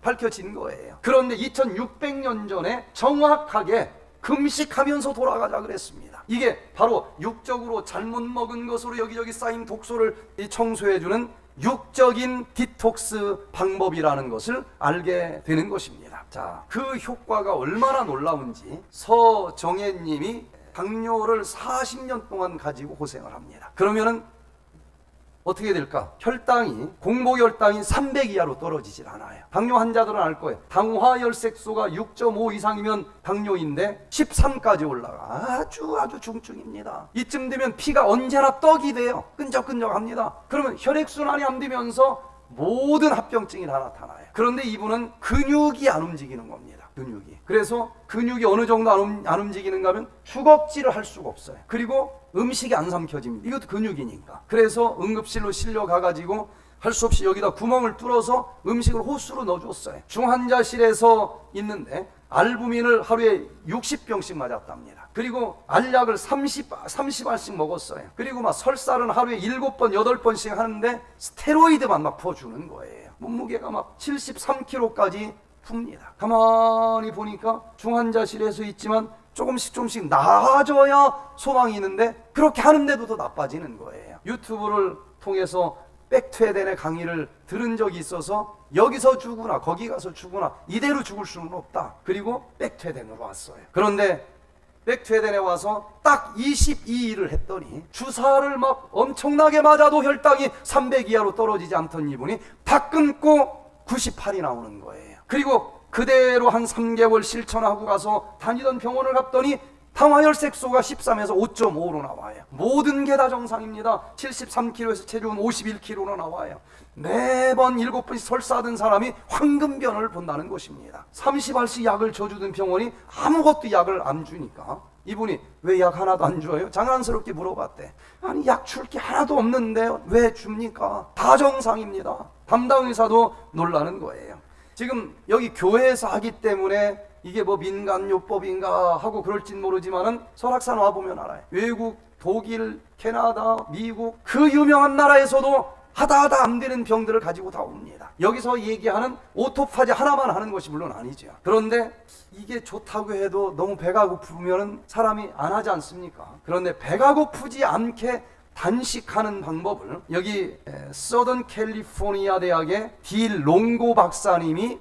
S2: 밝혀진 거예요. 그런데 2600년 전에 정확하게 금식하면서 돌아가자 그랬습니다. 이게 바로 육적으로 잘못 먹은 것으로 여기저기 쌓인 독소를 청소해주는 육적인 디톡스 방법이라는 것을 알게 되는 것입니다. 자, 그 효과가 얼마나 놀라운지 서정혜님이 당뇨를 40년 동안 가지고 고생을 합니다. 그러면은 어떻게 될까? 공복 혈당이 300 이하로 떨어지질 않아요. 당뇨 환자들은 알 거예요. 당화혈색소가 6.5 이상이면 당뇨인데 13까지 올라가. 아주 중증입니다. 이쯤 되면 피가 언제나 떡이 돼요. 끈적끈적합니다. 그러면 혈액순환이 안 되면서 모든 합병증이 다 나타나요. 그런데 이분은 근육이 안 움직이는 겁니다. 그래서 근육이 어느 정도 안 움직이는가 하면 주걱질을 할 수가 없어요. 그리고 음식이 안 삼켜집니다. 이것도 근육이니까. 그래서 응급실로 실려가가지고 할 수 없이 여기다 구멍을 뚫어서 음식을 호수로 넣어줬어요. 중환자실에서 있는데 알부민을 하루에 60병씩 맞았답니다. 그리고 알약을 30알씩 먹었어요. 그리고 막 설사는 하루에 7번, 8번씩 하는데 스테로이드만 막 퍼주는 거예요. 몸무게가 막 73kg까지 풉니다. 가만히 보니까 중환자실에서 있지만 조금씩 나아져야 소망이 있는데 그렇게 하는데도 더 나빠지는 거예요. 유튜브를 통해서 백투에덴의 강의를 들은 적이 있어서 여기서 죽으나 거기 가서 죽으나 이대로 죽을 수는 없다. 그리고 백투에덴으로 왔어요. 그런데 백투에덴에 와서 딱 22일을 했더니 주사를 막 엄청나게 맞아도 혈당이 300 이하로 떨어지지 않던 이분이 다 끊고 98이 나오는 거예요. 그리고 그대로 한 3개월 실천하고 가서 다니던 병원을 갔더니 당화혈색소가 13에서 5.5로 나와요. 모든 게 다 정상입니다. 73kg에서 체중은 51kg로 나와요. 매번 7번씩 설사하던 사람이 황금변을 본다는 것입니다. 30알씩 약을 줘주던 병원이 아무것도 약을 안 주니까 이분이 왜 약 하나도 안 줘요? 장난스럽게 물어봤대. 아니 약 줄 게 하나도 없는데 왜 줍니까? 다 정상입니다. 담당 의사도 놀라는 거예요. 지금 여기 교회에서 하기 때문에 이게 뭐 민간요법인가 하고 그럴진 모르지만은 설악산 와보면 알아요. 외국, 독일, 캐나다, 미국 그 유명한 나라에서도 하다 안 되는 병들을 가지고 다 옵니다. 여기서 얘기하는 오토파지 하나만 하는 것이 물론 아니죠. 그런데 이게 좋다고 해도 너무 배가 고프면 사람이 안 하지 않습니까? 그런데 배가 고프지 않게 단식하는 방법을 여기 서던 캘리포니아 대학의 딜 롱고 박사님이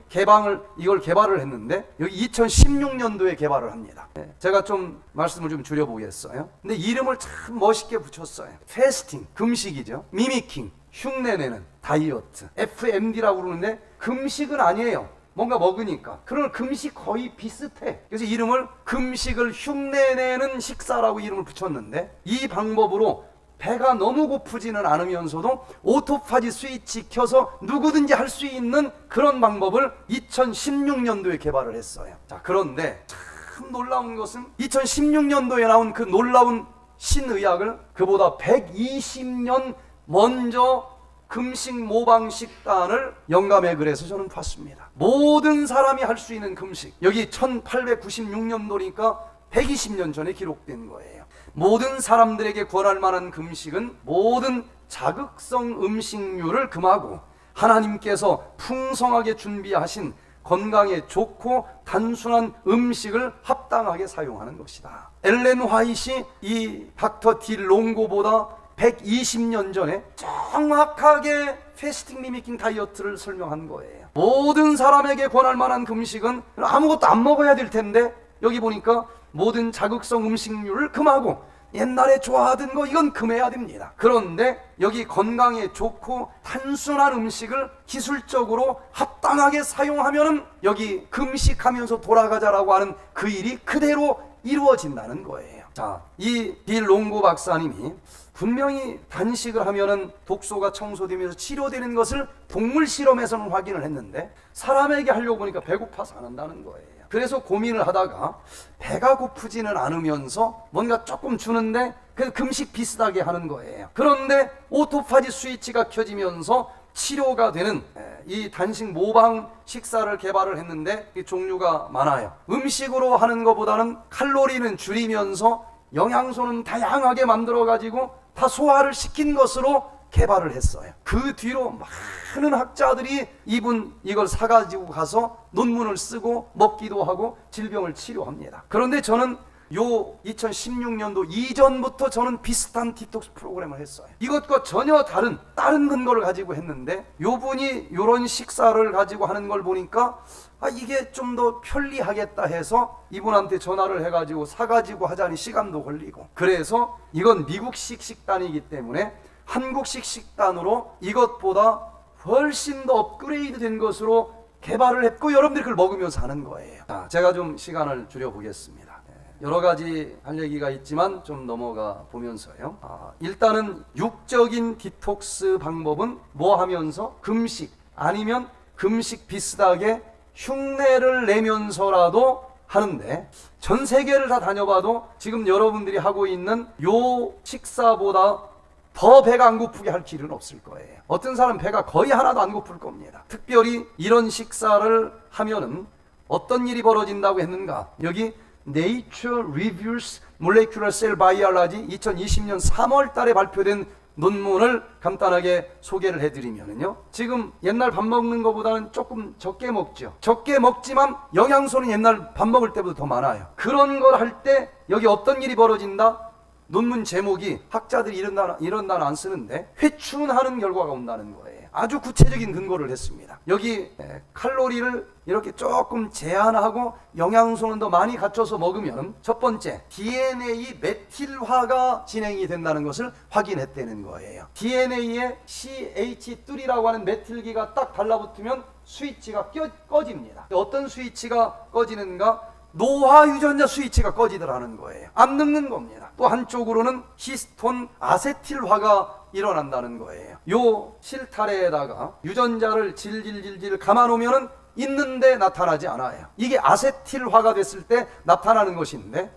S2: 이걸 개발을 했는데 여기 2016년도에 개발을 합니다. 제가 좀 말씀을 좀 줄여보겠어요. 근데 이름을 참 멋있게 붙였어요. 패스팅, 금식이죠. 미미킹, 흉내내는, 다이어트, FMD라고 그러는데 금식은 아니에요. 뭔가 먹으니까. 그러나 금식 거의 비슷해. 그래서 이름을 금식을 흉내내는 식사라고 이름을 붙였는데 이 방법으로 배가 너무 고프지는 않으면서도 오토파지 스위치 켜서 누구든지 할 수 있는 그런 방법을 2016년도에 개발을 했어요. 자, 그런데 참 놀라운 것은 2016년도에 나온 그 놀라운 신의학을 그보다 120년 먼저 금식 모방 식단을 영감의 글에서 저는 봤습니다. 모든 사람이 할 수 있는 금식. 여기 1896년도니까 120년 전에 기록된 거예요. 모든 사람들에게 권할 만한 금식은 모든 자극성 음식류를 금하고 하나님께서 풍성하게 준비하신 건강에 좋고 단순한 음식을 합당하게 사용하는 것이다. 엘렌 화이트이 이 닥터 딜 롱고보다 120년 전에 정확하게 패스팅 미미킹 다이어트를 설명한 거예요. 모든 사람에게 권할 만한 금식은 아무것도 안 먹어야 될 텐데 여기 보니까 모든 자극성 음식류를 금하고 옛날에 좋아하던 거 이건 금해야 됩니다. 그런데 여기 건강에 좋고 단순한 음식을 기술적으로 합당하게 사용하면은 여기 금식하면서 돌아가자라고 하는 그 일이 그대로 이루어진다는 거예요. 자, 이 빌 롱고 박사님이 분명히 단식을 하면은 독소가 청소되면서 치료되는 것을 동물 실험에서는 확인을 했는데 사람에게 하려고 보니까 배고파서 안 한다는 거예요. 그래서 고민을 하다가 배가 고프지는 않으면서 뭔가 조금 주는데 그래서 금식 비슷하게 하는 거예요. 그런데 오토파지 스위치가 켜지면서 치료가 되는 이 단식 모방 식사를 개발을 했는데 이 종류가 많아요. 음식으로 하는 것보다는 칼로리는 줄이면서 영양소는 다양하게 만들어 가지고 다 소화를 시킨 것으로 개발을 했어요. 그 뒤로 많은 학자들이 이걸 사가지고 가서 논문을 쓰고 먹기도 하고 질병을 치료합니다. 그런데 저는 요 2016년도 이전부터 저는 비슷한 디톡스 프로그램을 했어요. 이것과 전혀 다른 근거를 가지고 했는데 요 분이 요런 식사를 가지고 하는 걸 보니까 이게 좀 더 편리하겠다 해서 이분한테 전화를 해가지고 사가지고 하자니 시간도 걸리고, 그래서 이건 미국식 식단이기 때문에 한국식 식단으로 이것보다 훨씬 더 업그레이드 된 것으로 개발을 했고 여러분들이 그걸 먹으면서 하는 거예요. 자, 제가 좀 시간을 줄여보겠습니다. 여러 가지 할 얘기가 있지만 좀 넘어가 보면서요. 일단은 육적인 디톡스 방법은 뭐 하면서? 금식 아니면 금식 비슷하게 흉내를 내면서라도 하는데, 전 세계를 다 다녀봐도 지금 여러분들이 하고 있는 요 식사보다 더 배가 안 고프게 할 길은 없을 거예요. 어떤 사람은 배가 거의 하나도 안 고플 겁니다. 특별히 이런 식사를 하면은 어떤 일이 벌어진다고 했는가? 여기 Nature Reviews Molecular Cell Biology 2020년 3월 달에 발표된 논문을 간단하게 소개를 해드리면요, 지금 옛날 밥 먹는 것보다는 조금 적게 먹죠. 적게 먹지만 영양소는 옛날 밥 먹을 때보다 더 많아요. 그런 걸 할 때 여기 어떤 일이 벌어진다? 논문 제목이, 학자들이 이런 단어 안 쓰는데 회춘하는 결과가 온다는 거예요. 아주 구체적인 근거를 했습니다. 여기 칼로리를 이렇게 조금 제한하고 영양소는 더 많이 갖춰서 먹으면 첫 번째 DNA 메틸화가 진행이 된다는 것을 확인했다는 거예요. DNA에 CH3라고 하는 메틸기가 딱 달라붙으면 스위치가 꺼집니다. 어떤 스위치가 꺼지는가? 노화 유전자 스위치가 꺼지더라는 거예요. 안 늙는 겁니다. 또 한쪽으로는 히스톤 아세틸화가 일어난다는 거예요. 요 실타래에다가 유전자를 질질질질 감아놓으면은 있는데 나타나지 않아요. 이게 아세틸화가 됐을 때 나타나는 것인데,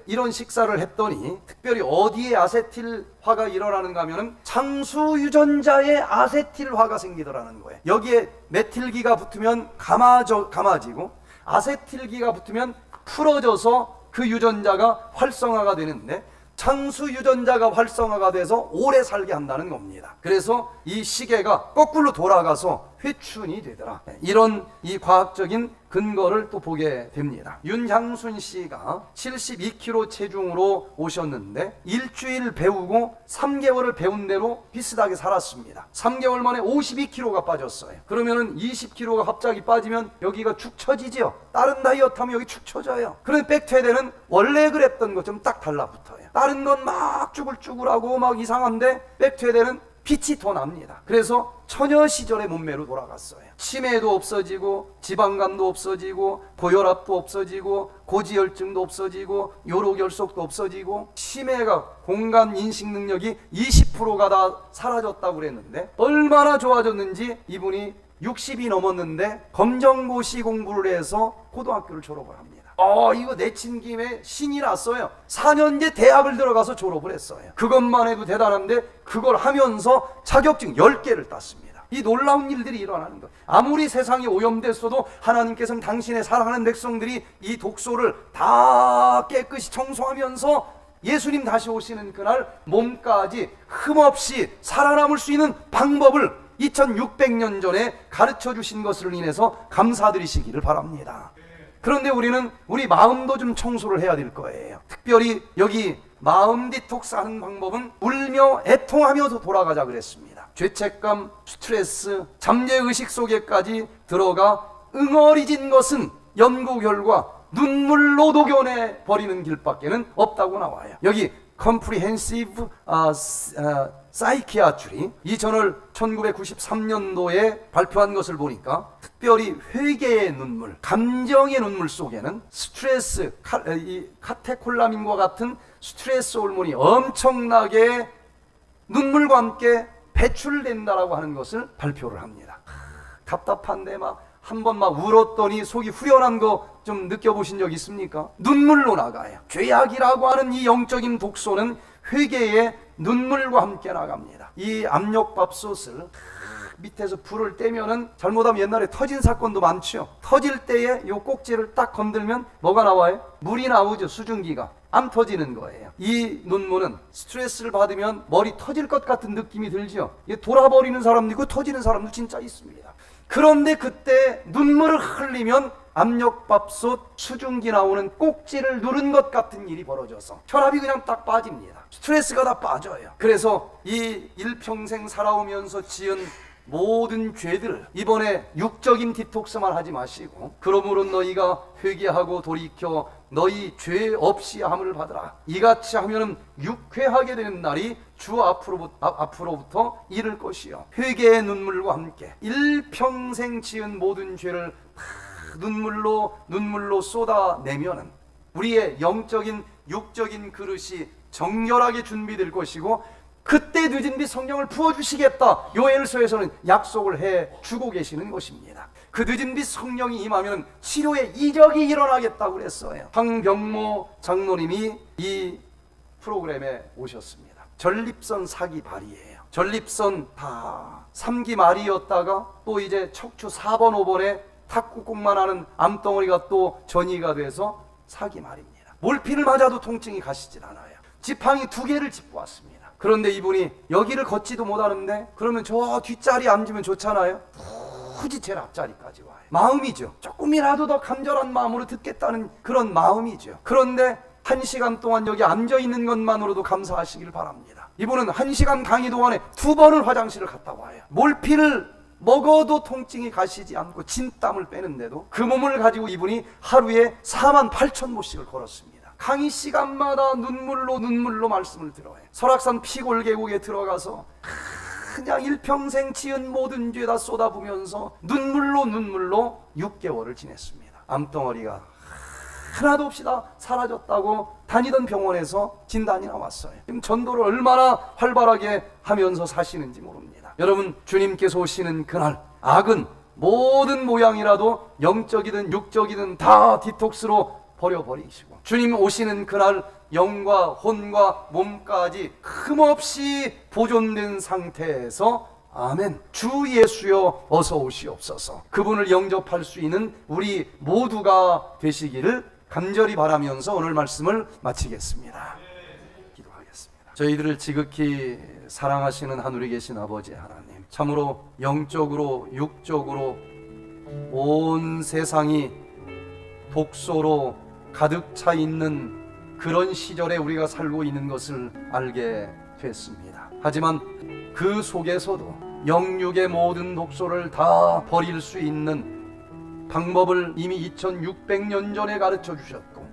S2: 이런 식사를 했더니 특별히 어디에 아세틸화가 일어나는가 하면은 장수 유전자에 아세틸화가 생기더라는 거예요. 여기에 메틸기가 붙으면 감아지고 아세틸기가 붙으면 풀어져서 그 유전자가 활성화가 되는데, 장수 유전자가 활성화가 돼서 오래 살게 한다는 겁니다. 그래서 이 시계가 거꾸로 돌아가서 회춘이 되더라. 이런 이 과학적인 근거를 또 보게 됩니다. 윤향순 씨가 72kg 체중으로 오셨는데 일주일 배우고 3개월을 배운 대로 비슷하게 살았습니다. 3개월 만에 52kg가 빠졌어요. 그러면은 20kg가 갑자기 빠지면 여기가 축 처지죠. 다른 다이어트 하면 여기 축 처져요. 그런데 백퇴대는 원래 그랬던 것처럼 딱 달라붙어요. 다른 건 막 쭈글쭈글하고 막 이상한데 백퇴대는 빛이 더 납니다. 그래서 처녀 시절의 몸매로 돌아갔어요. 치매도 없어지고 지방간도 없어지고 고혈압도 없어지고 고지혈증도 없어지고 요로결석도 없어지고 치매가 공간 인식 능력이 20%가 다 사라졌다고 그랬는데, 얼마나 좋아졌는지 이분이 60이 넘었는데 검정고시 공부를 해서 고등학교를 졸업을 합니다. 이거 내친 김에 신이 났어요. 4년제 대학을 들어가서 졸업을 했어요. 그것만 해도 대단한데 그걸 하면서 자격증 10개를 땄습니다. 이 놀라운 일들이 일어나는 것. 아무리 세상이 오염됐어도 하나님께서는 당신의 사랑하는 백성들이 이 독소를 다 깨끗이 청소하면서 예수님 다시 오시는 그날 몸까지 흠없이 살아남을 수 있는 방법을 2600년 전에 가르쳐 주신 것을 인해서 감사드리시기를 바랍니다. 그런데 우리는 우리 마음도 좀 청소를 해야 될 거예요. 특별히 여기 마음 디톡스 하는 방법은 울며 애통하면서 돌아가자 그랬습니다. 죄책감, 스트레스, 잠재의식 속에까지 들어가 응어리진 것은 연구 결과 눈물로 녹여내 버리는 길밖에는 없다고 나와요. 여기 Comprehensive Psychiatry 이 저널 1993년도에 발표한 것을 보니까 특별히 회개의 눈물, 감정의 눈물 속에는 스트레스, 카테콜라민과 같은 스트레스 호르몬이 엄청나게 눈물과 함께 배출된다라고 하는 것을 발표를 합니다. 답답한데 한 번 울었더니 속이 후련한 거 좀 느껴보신 적 있습니까? 눈물로 나가요. 죄악이라고 하는 이 영적인 독소는 회개의 눈물과 함께 나갑니다. 이 압력밥솥을 밑에서 불을 떼면은 잘못하면 옛날에 터진 사건도 많죠. 터질 때에 요 꼭지를 딱 건들면 뭐가 나와요? 물이 나오죠. 수증기가. 안 터지는 거예요. 이 눈물은 스트레스를 받으면 머리 터질 것 같은 느낌이 들죠. 이게 돌아버리는 사람도 있고 터지는 사람도 진짜 있습니다. 그런데 그때 눈물을 흘리면 압력밥솥 수증기 나오는 꼭지를 누른 것 같은 일이 벌어져서 혈압이 그냥 딱 빠집니다. 스트레스가 다 빠져요. 그래서 이 일평생 살아오면서 지은 모든 죄들 이번에 육적인 디톡스만 하지 마시고 그러므로 너희가 회개하고 돌이켜 너희 죄 없이 함을 받으라. 이같이 하면은 육회하게 되는 날이 주 앞으로부터 이를 것이요. 회개의 눈물과 함께 일평생 지은 모든 죄를 눈물로 쏟아내면은 우리의 영적인 육적인 그릇이 정결하게 준비될 것이고 그때 늦은 뒤 성령을 부어주시겠다. 요엘서에서는 약속을 해주고 계시는 것입니다. 그 늦은 뒤 성령이 임하면 치료의 이적이 일어나겠다고 그랬어요. 황병모 장로님이 이 프로그램에 오셨습니다. 전립선 사기 말이에요. 전립선 다 3기 말이었다가 또 이제 척추 4번 5번에 탁구공만 하는 암덩어리가 또 전이가 돼서 사기 말입니다. 몰핀을 맞아도 통증이 가시질 않아요. 지팡이 2개를 짚고 왔습니다. 그런데 이분이 여기를 걷지도 못하는데 그러면 저 뒷자리에 앉으면 좋잖아요. 굳이 제일 앞자리까지 와요. 마음이죠. 조금이라도 더 간절한 마음으로 듣겠다는 그런 마음이죠. 그런데 1시간 동안 여기 앉아있는 것만으로도 감사하시길 바랍니다. 이분은 1시간 강의 동안에 2번을 화장실을 갔다 와요. 몰핀을 먹어도 통증이 가시지 않고 진땀을 빼는데도 그 몸을 가지고 이분이 하루에 48,000보씩을 걸었습니다. 강의 시간마다 눈물로 말씀을 들어요. 설악산 피골 계곡에 들어가서 그냥 일평생 지은 모든 죄 다 쏟아부면서 눈물로 6개월을 지냈습니다. 암덩어리가 하나도 없이 다 사라졌다고 다니던 병원에서 진단이 나왔어요. 지금 전도를 얼마나 활발하게 하면서 사시는지 모릅니다. 여러분, 주님께서 오시는 그날 악은 모든 모양이라도 영적이든 육적이든 다 디톡스로 버려버리시고 주님 오시는 그날 영과 혼과 몸까지 흠없이 보존된 상태에서 아멘 주 예수여 어서 오시옵소서 그분을 영접할 수 있는 우리 모두가 되시기를 간절히 바라면서 오늘 말씀을 마치겠습니다. 기도하겠습니다. 저희들을 지극히 사랑하시는 하늘에 계신 아버지 하나님, 참으로 영적으로 육적으로 온 세상이 독소로 가득 차 있는 그런 시절에 우리가 살고 있는 것을 알게 됐습니다. 하지만 그 속에서도 영육의 모든 독소를 다 버릴 수 있는 방법을 이미 2600년 전에 가르쳐 주셨고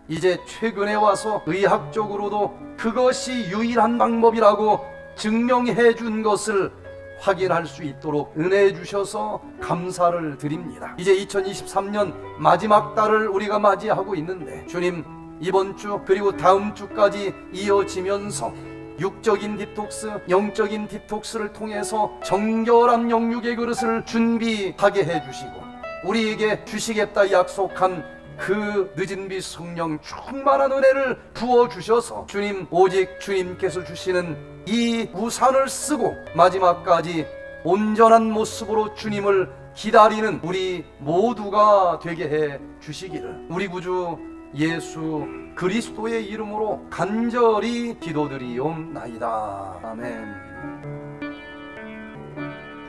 S2: 이제 최근에 와서 의학적으로도 그것이 유일한 방법이라고 증명해 준 것을 확인할 수 있도록 은혜해 주셔서 감사를 드립니다. 이제 2023년 마지막 달을 우리가 맞이하고 있는데 주님, 이번 주 그리고 다음 주까지 이어지면서 육적인 디톡스, 영적인 디톡스를 통해서 정결한 영육의 그릇을 준비하게 해주시고 우리에게 주시겠다 약속한 그 늦은 빛 성령 충만한 은혜를 부어주셔서 주님, 오직 주님께서 주시는 이 우산을 쓰고 마지막까지 온전한 모습으로 주님을 기다리는 우리 모두가 되게 해 주시기를 우리 구주 예수 그리스도의 이름으로 간절히 기도드리옵나이다. 아멘.